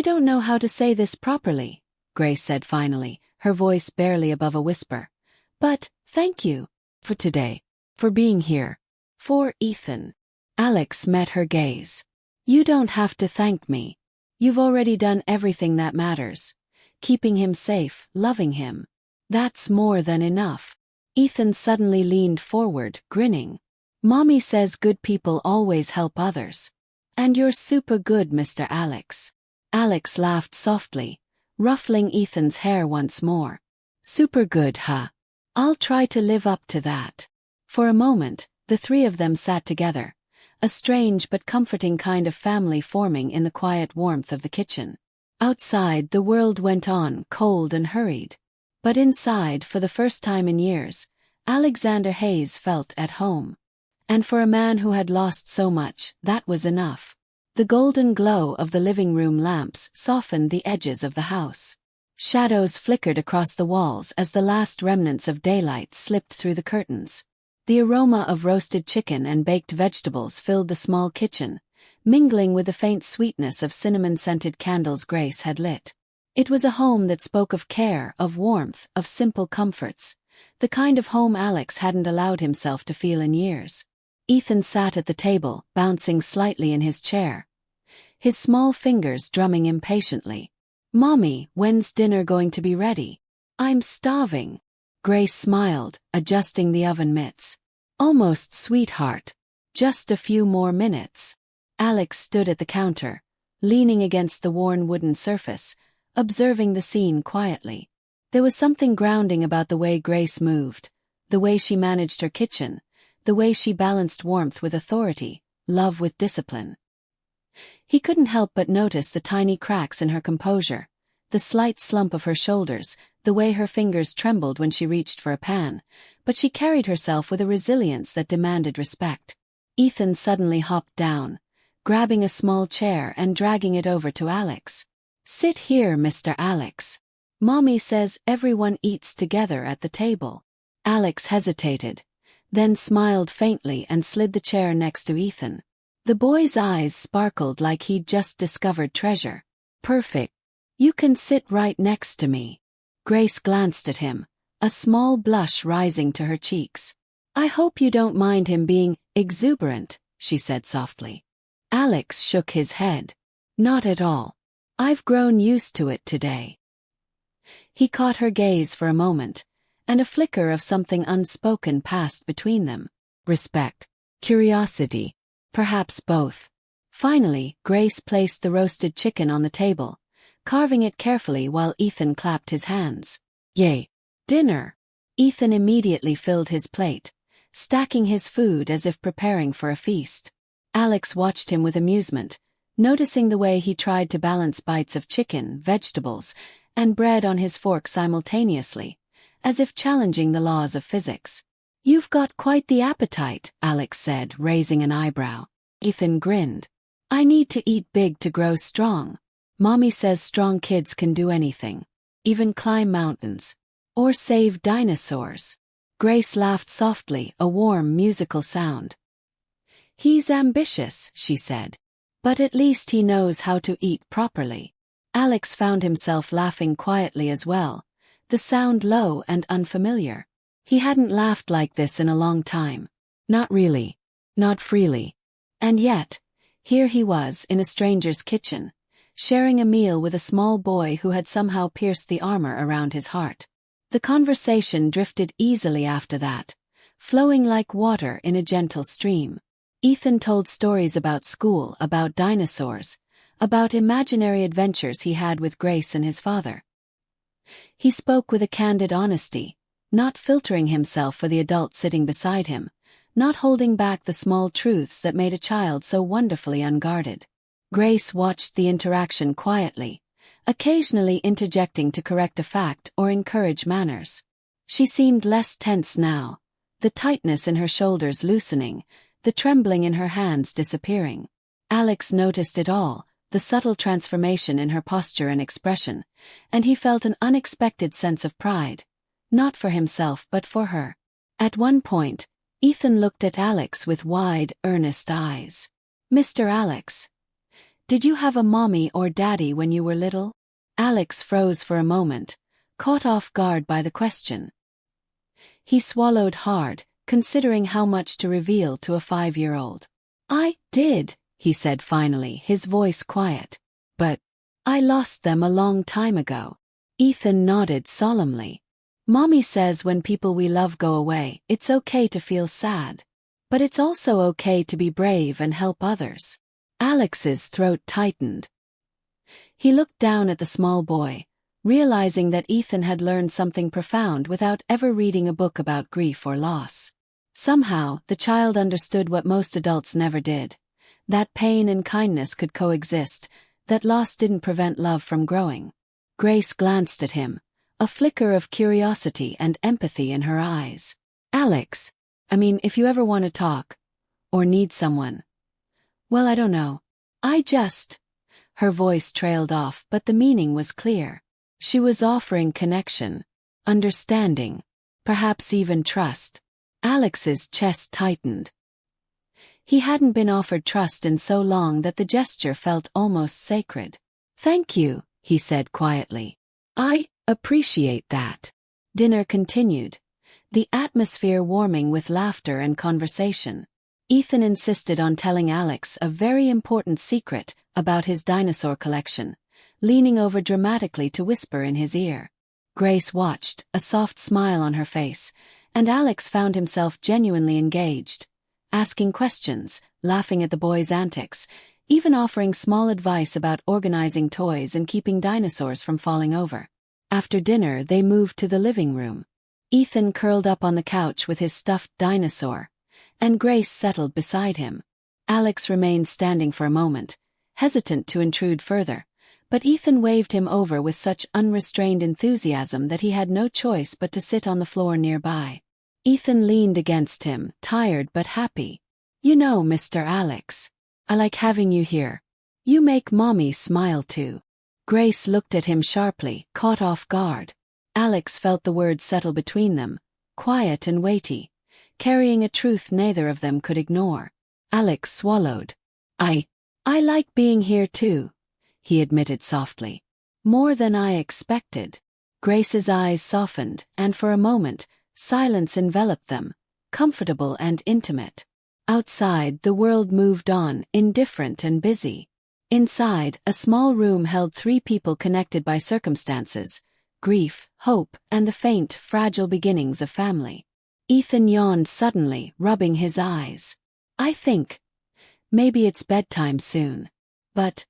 don't know how to say this properly," Grace said finally, her voice barely above a whisper. "But, thank you. For today. For being here. For Ethan." Alex met her gaze. "You don't have to thank me. You've already done everything that matters. Keeping him safe, loving him. That's more than enough." Ethan suddenly leaned forward, grinning. "Mommy says good people always help others. And you're super good, Mr. Alex." Alex laughed softly, ruffling Ethan's hair once more. "Super good, huh? I'll try to live up to that." For a moment, the three of them sat together, a strange but comforting kind of family forming in the quiet warmth of the kitchen. Outside, the world went on, cold and hurried. But inside, for the first time in years, Alexander Hayes felt at home. And for a man who had lost so much, that was enough. The golden glow of the living room lamps softened the edges of the house. Shadows flickered across the walls as the last remnants of daylight slipped through the curtains. The aroma of roasted chicken and baked vegetables filled the small kitchen, mingling with the faint sweetness of cinnamon-scented candles Grace had lit. It was a home that spoke of care, of warmth, of simple comforts, the kind of home Alex hadn't allowed himself to feel in years. Ethan sat at the table, bouncing slightly in his chair, his small fingers drumming impatiently. "Mommy, when's dinner going to be ready? I'm starving." Grace smiled, adjusting the oven mitts. "Almost, sweetheart. Just a few more minutes." Alex stood at the counter, leaning against the worn wooden surface, observing the scene quietly. There was something grounding about the way Grace moved, the way she managed her kitchen, the way she balanced warmth with authority, love with discipline. He couldn't help but notice the tiny cracks in her composure, the slight slump of her shoulders, the way her fingers trembled when she reached for a pan, but she carried herself with a resilience that demanded respect. Ethan suddenly hopped down, grabbing a small chair and dragging it over to Alex. "Sit here, Mr. Alex. Mommy says everyone eats together at the table." Alex hesitated, then smiled faintly and slid the chair next to Ethan. The boy's eyes sparkled like he'd just discovered treasure. "Perfect. You can sit right next to me." Grace glanced at him, a small blush rising to her cheeks. "I hope you don't mind him being exuberant," she said softly. Alex shook his head. "Not at all. I've grown used to it today." He caught her gaze for a moment, and a flicker of something unspoken passed between them. Respect. Curiosity. Perhaps both. Finally, Grace placed the roasted chicken on the table, carving it carefully while Ethan clapped his hands. "Yay. Dinner." Ethan immediately filled his plate, stacking his food as if preparing for a feast. Alex watched him with amusement, noticing the way he tried to balance bites of chicken, vegetables, and bread on his fork simultaneously, as if challenging the laws of physics. "You've got quite the appetite," Alex said, raising an eyebrow. Ethan grinned. "I need to eat big to grow strong. Mommy says strong kids can do anything. Even climb mountains. Or save dinosaurs." Grace laughed softly, a warm, musical sound. "He's ambitious," she said. "But at least he knows how to eat properly." Alex found himself laughing quietly as well, the sound low and unfamiliar. He hadn't laughed like this in a long time. Not really. Not freely. And yet, here he was in a stranger's kitchen, sharing a meal with a small boy who had somehow pierced the armor around his heart. The conversation drifted easily after that, flowing like water in a gentle stream. Ethan told stories about school, about dinosaurs, about imaginary adventures he had with Grace and his father. He spoke with a candid honesty, not filtering himself for the adult sitting beside him, not holding back the small truths that made a child so wonderfully unguarded. Grace watched the interaction quietly, occasionally interjecting to correct a fact or encourage manners. She seemed less tense now, the tightness in her shoulders loosening, the trembling in her hands disappearing. Alex noticed it all, the subtle transformation in her posture and expression, and he felt an unexpected sense of pride, not for himself but for her. At one point, Ethan looked at Alex with wide, earnest eyes. "Mr. Alex, did you have a mommy or daddy when you were little?" Alex froze for a moment, caught off guard by the question. He swallowed hard, considering how much to reveal to a 5-year-old. "I did," he said finally, his voice quiet. "But I lost them a long time ago." Ethan nodded solemnly. "Mommy says when people we love go away, it's okay to feel sad. But it's also okay to be brave and help others." Alex's throat tightened. He looked down at the small boy, realizing that Ethan had learned something profound without ever reading a book about grief or loss. Somehow, the child understood what most adults never did. That pain and kindness could coexist, that loss didn't prevent love from growing. Grace glanced at him, a flicker of curiosity and empathy in her eyes. "Alex, if you ever want to talk, or need someone. Well, I don't know. Her voice trailed off, but the meaning was clear. She was offering connection, understanding, perhaps even trust. Alex's chest tightened. He hadn't been offered trust in so long that the gesture felt almost sacred. "Thank you," he said quietly. "I appreciate that." Dinner continued, the atmosphere warming with laughter and conversation. Ethan insisted on telling Alex a very important secret about his dinosaur collection, leaning over dramatically to whisper in his ear. Grace watched, a soft smile on her face, and Alex found himself genuinely engaged, asking questions, laughing at the boy's antics, even offering small advice about organizing toys and keeping dinosaurs from falling over. After dinner, they moved to the living room. Ethan curled up on the couch with his stuffed dinosaur, and Grace settled beside him. Alex remained standing for a moment, hesitant to intrude further, but Ethan waved him over with such unrestrained enthusiasm that he had no choice but to sit on the floor nearby. Ethan leaned against him, tired but happy. "You know, Mr. Alex, I like having you here. You make Mommy smile too." Grace looked at him sharply, caught off guard. Alex felt the words settle between them, quiet and weighty, carrying a truth neither of them could ignore. Alex swallowed. I like being here too," he admitted softly. "More than I expected." Grace's eyes softened, and for a moment, silence enveloped them, comfortable and intimate. Outside, the world moved on, indifferent and busy. Inside, a small room held 3 people connected by circumstances, grief, hope, and the faint, fragile beginnings of family. Ethan yawned suddenly, rubbing his eyes. "I think maybe it's bedtime soon. But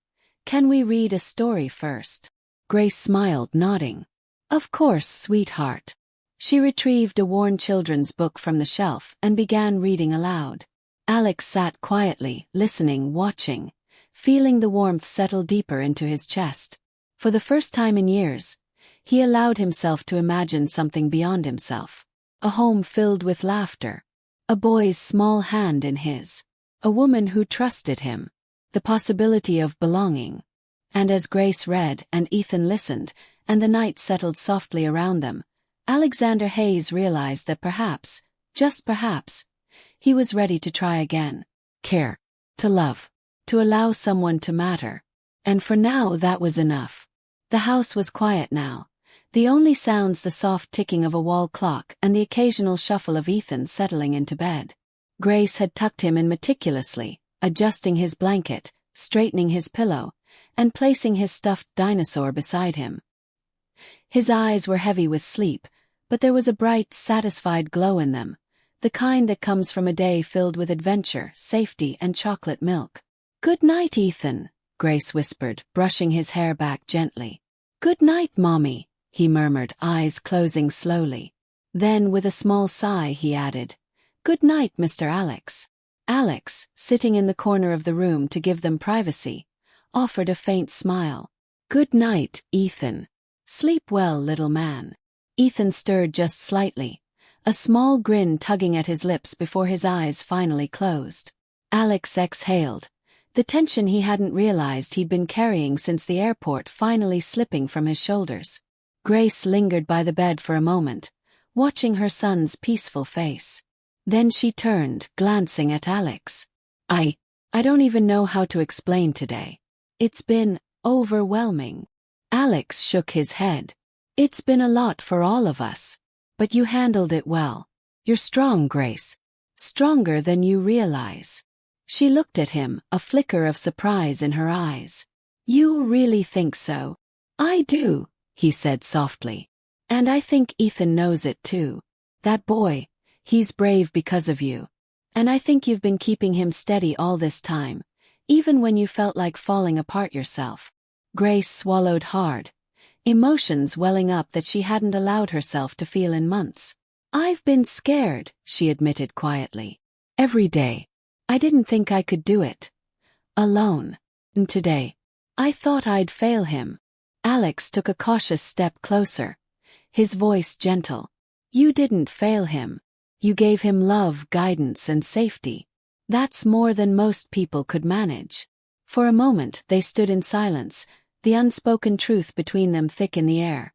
can we read a story first?" Grace smiled, nodding. "Of course, sweetheart." She retrieved a worn children's book from the shelf and began reading aloud. Alex sat quietly, listening, watching, feeling the warmth settle deeper into his chest. For the first time in years, he allowed himself to imagine something beyond himself. A home filled with laughter, a boy's small hand in his, a woman who trusted him, the possibility of belonging. And as Grace read and Ethan listened, and the night settled softly around them, Alexander Hayes realized that perhaps, just perhaps, he was ready to try again. Care, to love, to allow someone to matter. And for now that was enough. The house was quiet now. The only sounds the soft ticking of a wall clock and the occasional shuffle of Ethan settling into bed. Grace had tucked him in meticulously, adjusting his blanket, straightening his pillow, and placing his stuffed dinosaur beside him. His eyes were heavy with sleep, but there was a bright, satisfied glow in them, The kind that comes from a day filled with adventure, safety, and chocolate milk. "Good night, Ethan," Grace whispered, brushing his hair back gently. "Good night, Mommy," he murmured, eyes closing slowly. Then, with a small sigh, he added, "Good night, Mr. Alex." Alex, sitting in the corner of the room to give them privacy, offered a faint smile. "Good night, Ethan. Sleep well, little man." Ethan stirred just slightly, a small grin tugging at his lips before his eyes finally closed. Alex exhaled, the tension he hadn't realized he'd been carrying since the airport finally slipping from his shoulders. Grace lingered by the bed for a moment, watching her son's peaceful face. Then she turned, glancing at Alex. I don't even know how to explain today. It's been overwhelming." Alex shook his head. "It's been a lot for all of us. But you handled it well. You're strong, Grace. Stronger than you realize." She looked at him, a flicker of surprise in her eyes. "You really think so?" "I do," he said softly. "And I think Ethan knows it too. That boy, he's brave because of you. And I think you've been keeping him steady all this time, even when you felt like falling apart yourself." Grace swallowed hard, emotions welling up that she hadn't allowed herself to feel in months. "I've been scared," she admitted quietly. "Every day. I didn't think I could do it. Alone. And today, I thought I'd fail him." Alex took a cautious step closer, his voice gentle. "You didn't fail him. You gave him love, guidance, and safety. That's more than most people could manage." For a moment they stood in silence, the unspoken truth between them thick in the air,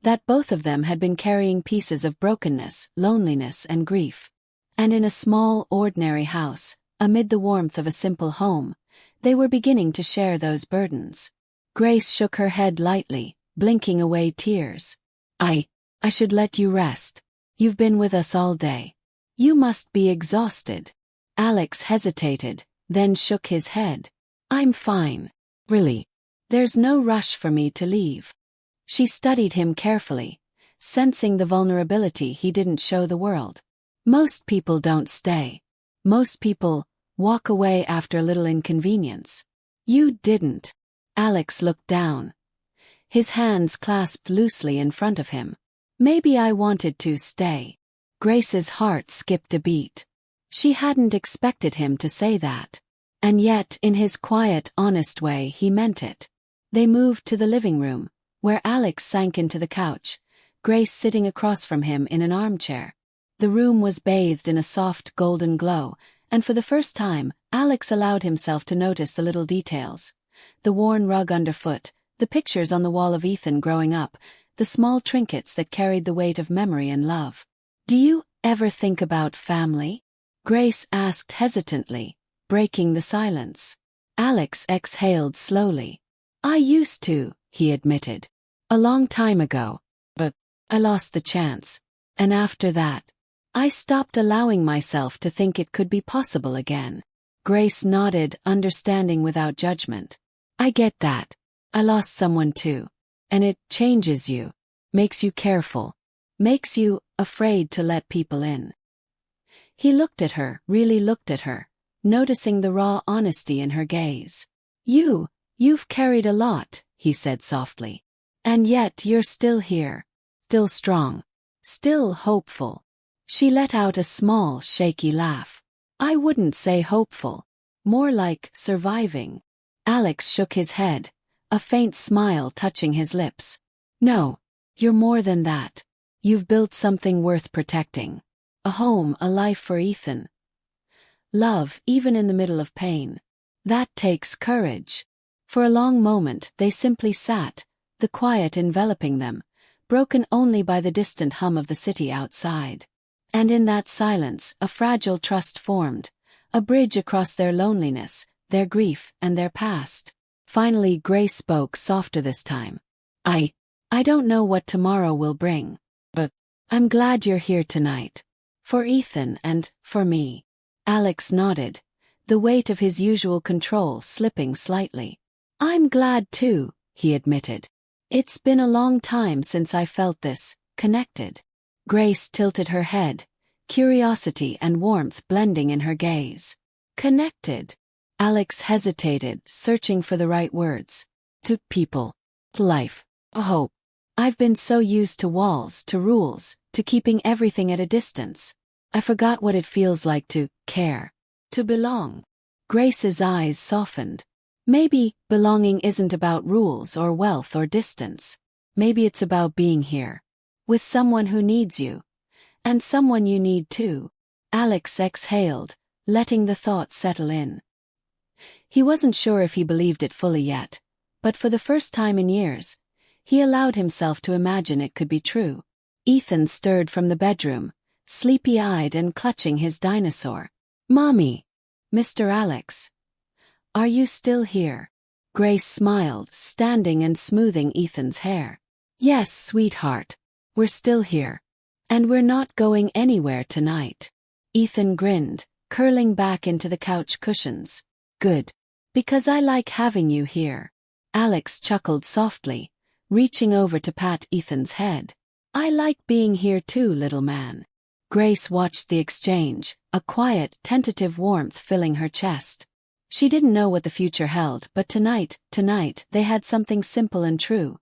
that both of them had been carrying pieces of brokenness, loneliness, and grief. And in a small, ordinary house, amid the warmth of a simple home, they were beginning to share those burdens. Grace shook her head lightly, blinking away tears. I should let you rest. You've been with us all day. You must be exhausted." Alex hesitated, then shook his head. "I'm fine. Really. There's no rush for me to leave." She studied him carefully, sensing the vulnerability he didn't show the world. "Most people don't stay. Most people walk away after a little inconvenience. You didn't." Alex looked down, his hands clasped loosely in front of him. "Maybe I wanted to stay." Grace's heart skipped a beat. She hadn't expected him to say that. And yet, in his quiet, honest way, he meant it. They moved to the living room, where Alex sank into the couch, Grace sitting across from him in an armchair. The room was bathed in a soft, golden glow, and for the first time, Alex allowed himself to notice the little details. The worn rug underfoot, the pictures on the wall of Ethan growing up, the small trinkets that carried the weight of memory and love. "Do you ever think about family?" Grace asked hesitantly, breaking the silence. Alex exhaled slowly. "I used to," he admitted. "A long time ago. But I lost the chance. And after that, I stopped allowing myself to think it could be possible again." Grace nodded, understanding without judgment. "I get that. I lost someone too. And it changes you. Makes you careful. Makes you afraid to let people in." He looked at her, really looked at her, noticing the raw honesty in her gaze. You've carried a lot," he said softly. "And yet you're still here. Still strong. Still hopeful." She let out a small, shaky laugh. "I wouldn't say hopeful. More like surviving." Alex shook his head, a faint smile touching his lips. "No, you're more than that. You've built something worth protecting. A home, a life for Ethan. Love, even in the middle of pain. That takes courage." For a long moment they simply sat, the quiet enveloping them, broken only by the distant hum of the city outside. And in that silence a fragile trust formed, a bridge across their loneliness, their grief, and their past. Finally Grace spoke, softer this time. I don't know what tomorrow will bring. But I'm glad you're here tonight. For Ethan and for me." Alex nodded, the weight of his usual control slipping slightly. "I'm glad too," he admitted. "It's been a long time since I felt this, connected." Grace tilted her head, curiosity and warmth blending in her gaze. Connected. Alex hesitated, searching for the right words. To people. Life. Hope. I've been so used to walls, to rules, to keeping everything at a distance. I forgot what it feels like to care. To belong. Grace's eyes softened. Maybe belonging isn't about rules or wealth or distance. Maybe it's about being here. With someone who needs you. And someone you need too. Alex exhaled, letting the thought settle in. He wasn't sure if he believed it fully yet, but for the first time in years, he allowed himself to imagine it could be true. Ethan stirred from the bedroom, sleepy-eyed and clutching his dinosaur. "Mommy! Mr. Alex. Are you still here?" Grace smiled, standing and smoothing Ethan's hair. "Yes, sweetheart. We're still here. And we're not going anywhere tonight." Ethan grinned, curling back into the couch cushions. "Good. Because I like having you here." Alex chuckled softly, reaching over to pat Ethan's head. "I like being here too, little man." Grace watched the exchange, a quiet, tentative warmth filling her chest. She didn't know what the future held, but tonight, they had something simple and true.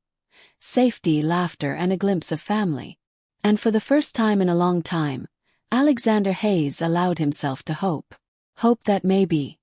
Safety, laughter, and a glimpse of family. And for the first time in a long time, Alexander Hayes allowed himself to hope. Hope that maybe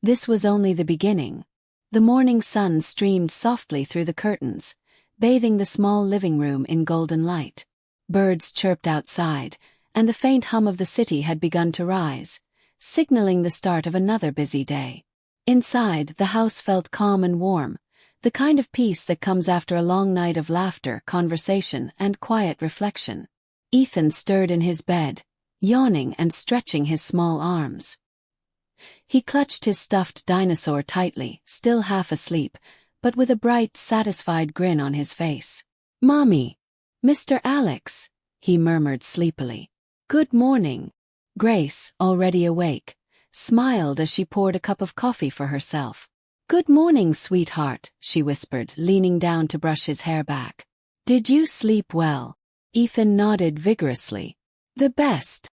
this was only the beginning. The morning sun streamed softly through the curtains, bathing the small living room in golden light. Birds chirped outside, and the faint hum of the city had begun to rise, signaling the start of another busy day. Inside, the house felt calm and warm, the kind of peace that comes after a long night of laughter, conversation, and quiet reflection. Ethan stirred in his bed, yawning and stretching his small arms. He clutched his stuffed dinosaur tightly, still half asleep, but with a bright, satisfied grin on his face. "Mommy! Mr. Alex," he murmured sleepily. "Good morning." Grace, already awake, smiled as she poured a cup of coffee for herself. "Good morning, sweetheart," she whispered, leaning down to brush his hair back. "Did you sleep well?" Ethan nodded vigorously. "The best."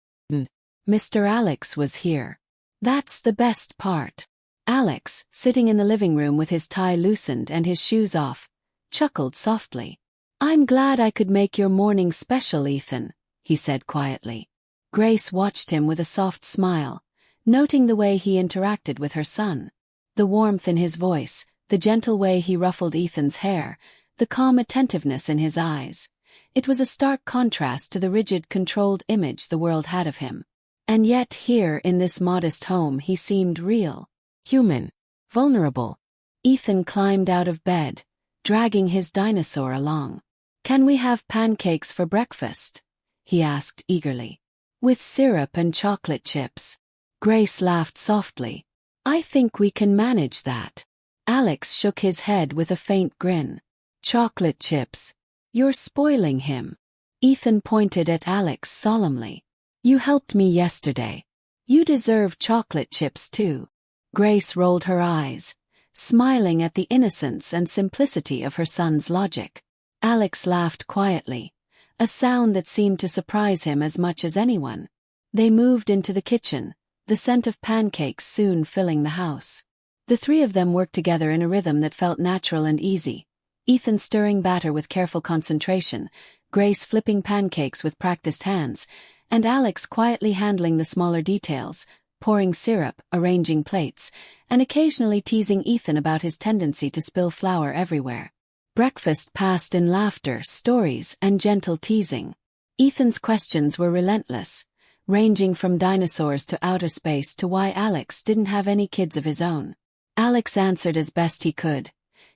Mr. Alex was here. That's the best part. Alex, sitting in the living room with his tie loosened and his shoes off, chuckled softly. "I'm glad I could make your morning special, Ethan," he said quietly. Grace watched him with a soft smile, noting the way he interacted with her son. The warmth in his voice, the gentle way he ruffled Ethan's hair, the calm attentiveness in his eyes. It was a stark contrast to the rigid, controlled image the world had of him. And yet here in this modest home he seemed real, human, vulnerable. Ethan climbed out of bed, dragging his dinosaur along. "Can we have pancakes for breakfast?" he asked eagerly. "With syrup and chocolate chips." Grace laughed softly. "I think we can manage that." Alex shook his head with a faint grin. "Chocolate chips? You're spoiling him." Ethan pointed at Alex solemnly. "You helped me yesterday. You deserve chocolate chips too." Grace rolled her eyes, smiling at the innocence and simplicity of her son's logic. Alex laughed quietly, a sound that seemed to surprise him as much as anyone. They moved into the kitchen, the scent of pancakes soon filling the house. The three of them worked together in a rhythm that felt natural and easy. Ethan stirring batter with careful concentration, Grace flipping pancakes with practiced hands, and Alex quietly handling the smaller details, pouring syrup, arranging plates, and occasionally teasing Ethan about his tendency to spill flour everywhere. Breakfast passed in laughter, stories, and gentle teasing. Ethan's questions were relentless, ranging from dinosaurs to outer space to why Alex didn't have any kids of his own. Alex answered as best he could,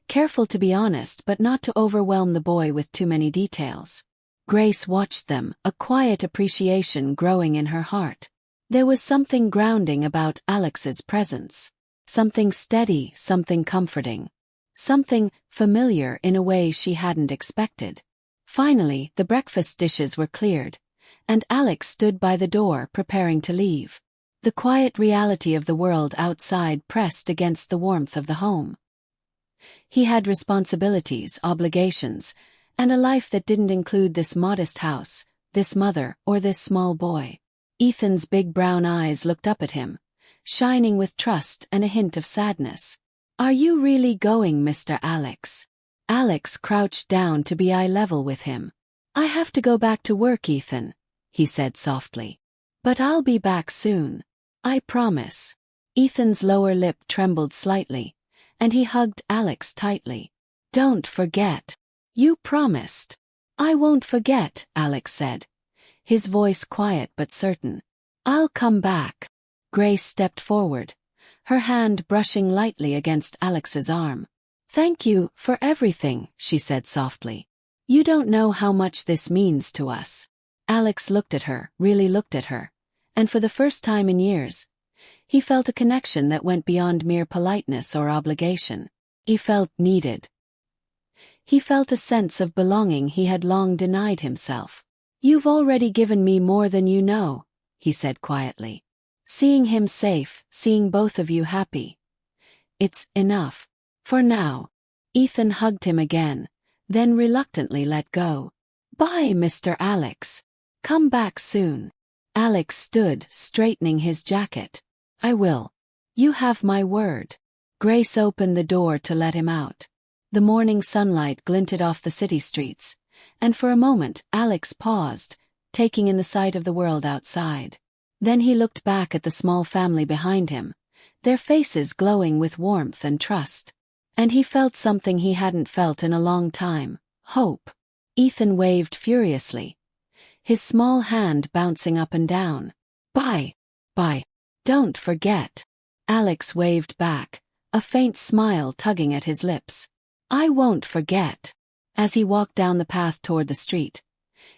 careful to be honest but not to overwhelm the boy with too many details. Grace watched them, a quiet appreciation growing in her heart. There was something grounding about Alex's presence. Something steady, something comforting. Something familiar in a way she hadn't expected. Finally, the breakfast dishes were cleared, and Alex stood by the door preparing to leave. The quiet reality of the world outside pressed against the warmth of the home. He had responsibilities, obligations, and a life that didn't include this modest house, this mother or this small boy? Ethan's big brown eyes looked up at him, shining with trust and a hint of sadness. Are you really going, Mr. Alex? Alex crouched down to be eye level with him. I have to go back to work, Ethan, he said softly. But I'll be back soon. I promise. Ethan's lower lip trembled slightly, and he hugged Alex tightly. Don't forget. You promised. I won't forget, Alex said, his voice quiet but certain. I'll come back. Grace stepped forward, her hand brushing lightly against Alex's arm. Thank you for everything, she said softly. You don't know how much this means to us. Alex looked at her, really looked at her, and for the first time in years, he felt a connection that went beyond mere politeness or obligation. He felt needed. He felt a sense of belonging he had long denied himself. You've already given me more than you know, he said quietly. Seeing him safe, seeing both of you happy. It's enough. For now. Ethan hugged him again, then reluctantly let go. Bye, Mr. Alex. Come back soon. Alex stood, straightening his jacket. I will. You have my word. Grace opened the door to let him out. The morning sunlight glinted off the city streets, and for a moment Alex paused, taking in the sight of the world outside. Then he looked back at the small family behind him, their faces glowing with warmth and trust. And he felt something he hadn't felt in a long time, hope. Ethan waved furiously, his small hand bouncing up and down. Bye. Bye. Don't forget. Alex waved back, a faint smile tugging at his lips. I won't forget. As he walked down the path toward the street,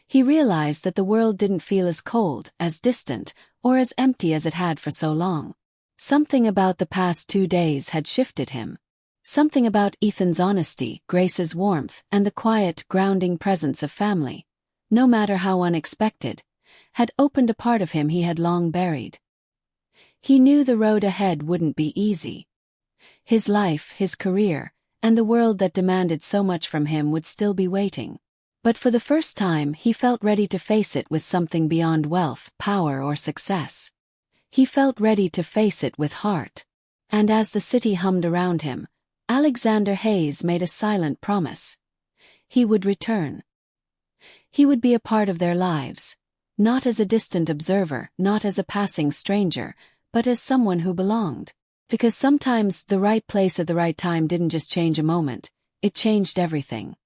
he realized that the world didn't feel as cold, as distant, or as empty as it had for so long. Something about the past 2 days had shifted him. Something about Ethan's honesty, Grace's warmth, and the quiet, grounding presence of family, no matter how unexpected, had opened a part of him he had long buried. He knew the road ahead wouldn't be easy. His life, his career, and the world that demanded so much from him would still be waiting. But for the first time he felt ready to face it with something beyond wealth, power, or success. He felt ready to face it with heart. And as the city hummed around him, Alexander Hayes made a silent promise. He would return. He would be a part of their lives, not as a distant observer, not as a passing stranger, but as someone who belonged. Because sometimes the right place at the right time didn't just change a moment, it changed everything.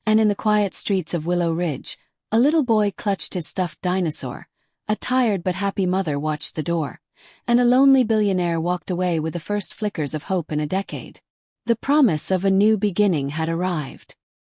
And in the quiet streets of Willow Ridge, a little boy clutched his stuffed dinosaur, a tired but happy mother watched the door, and a lonely billionaire walked away with the first flickers of hope in a decade. The promise of a new beginning had arrived.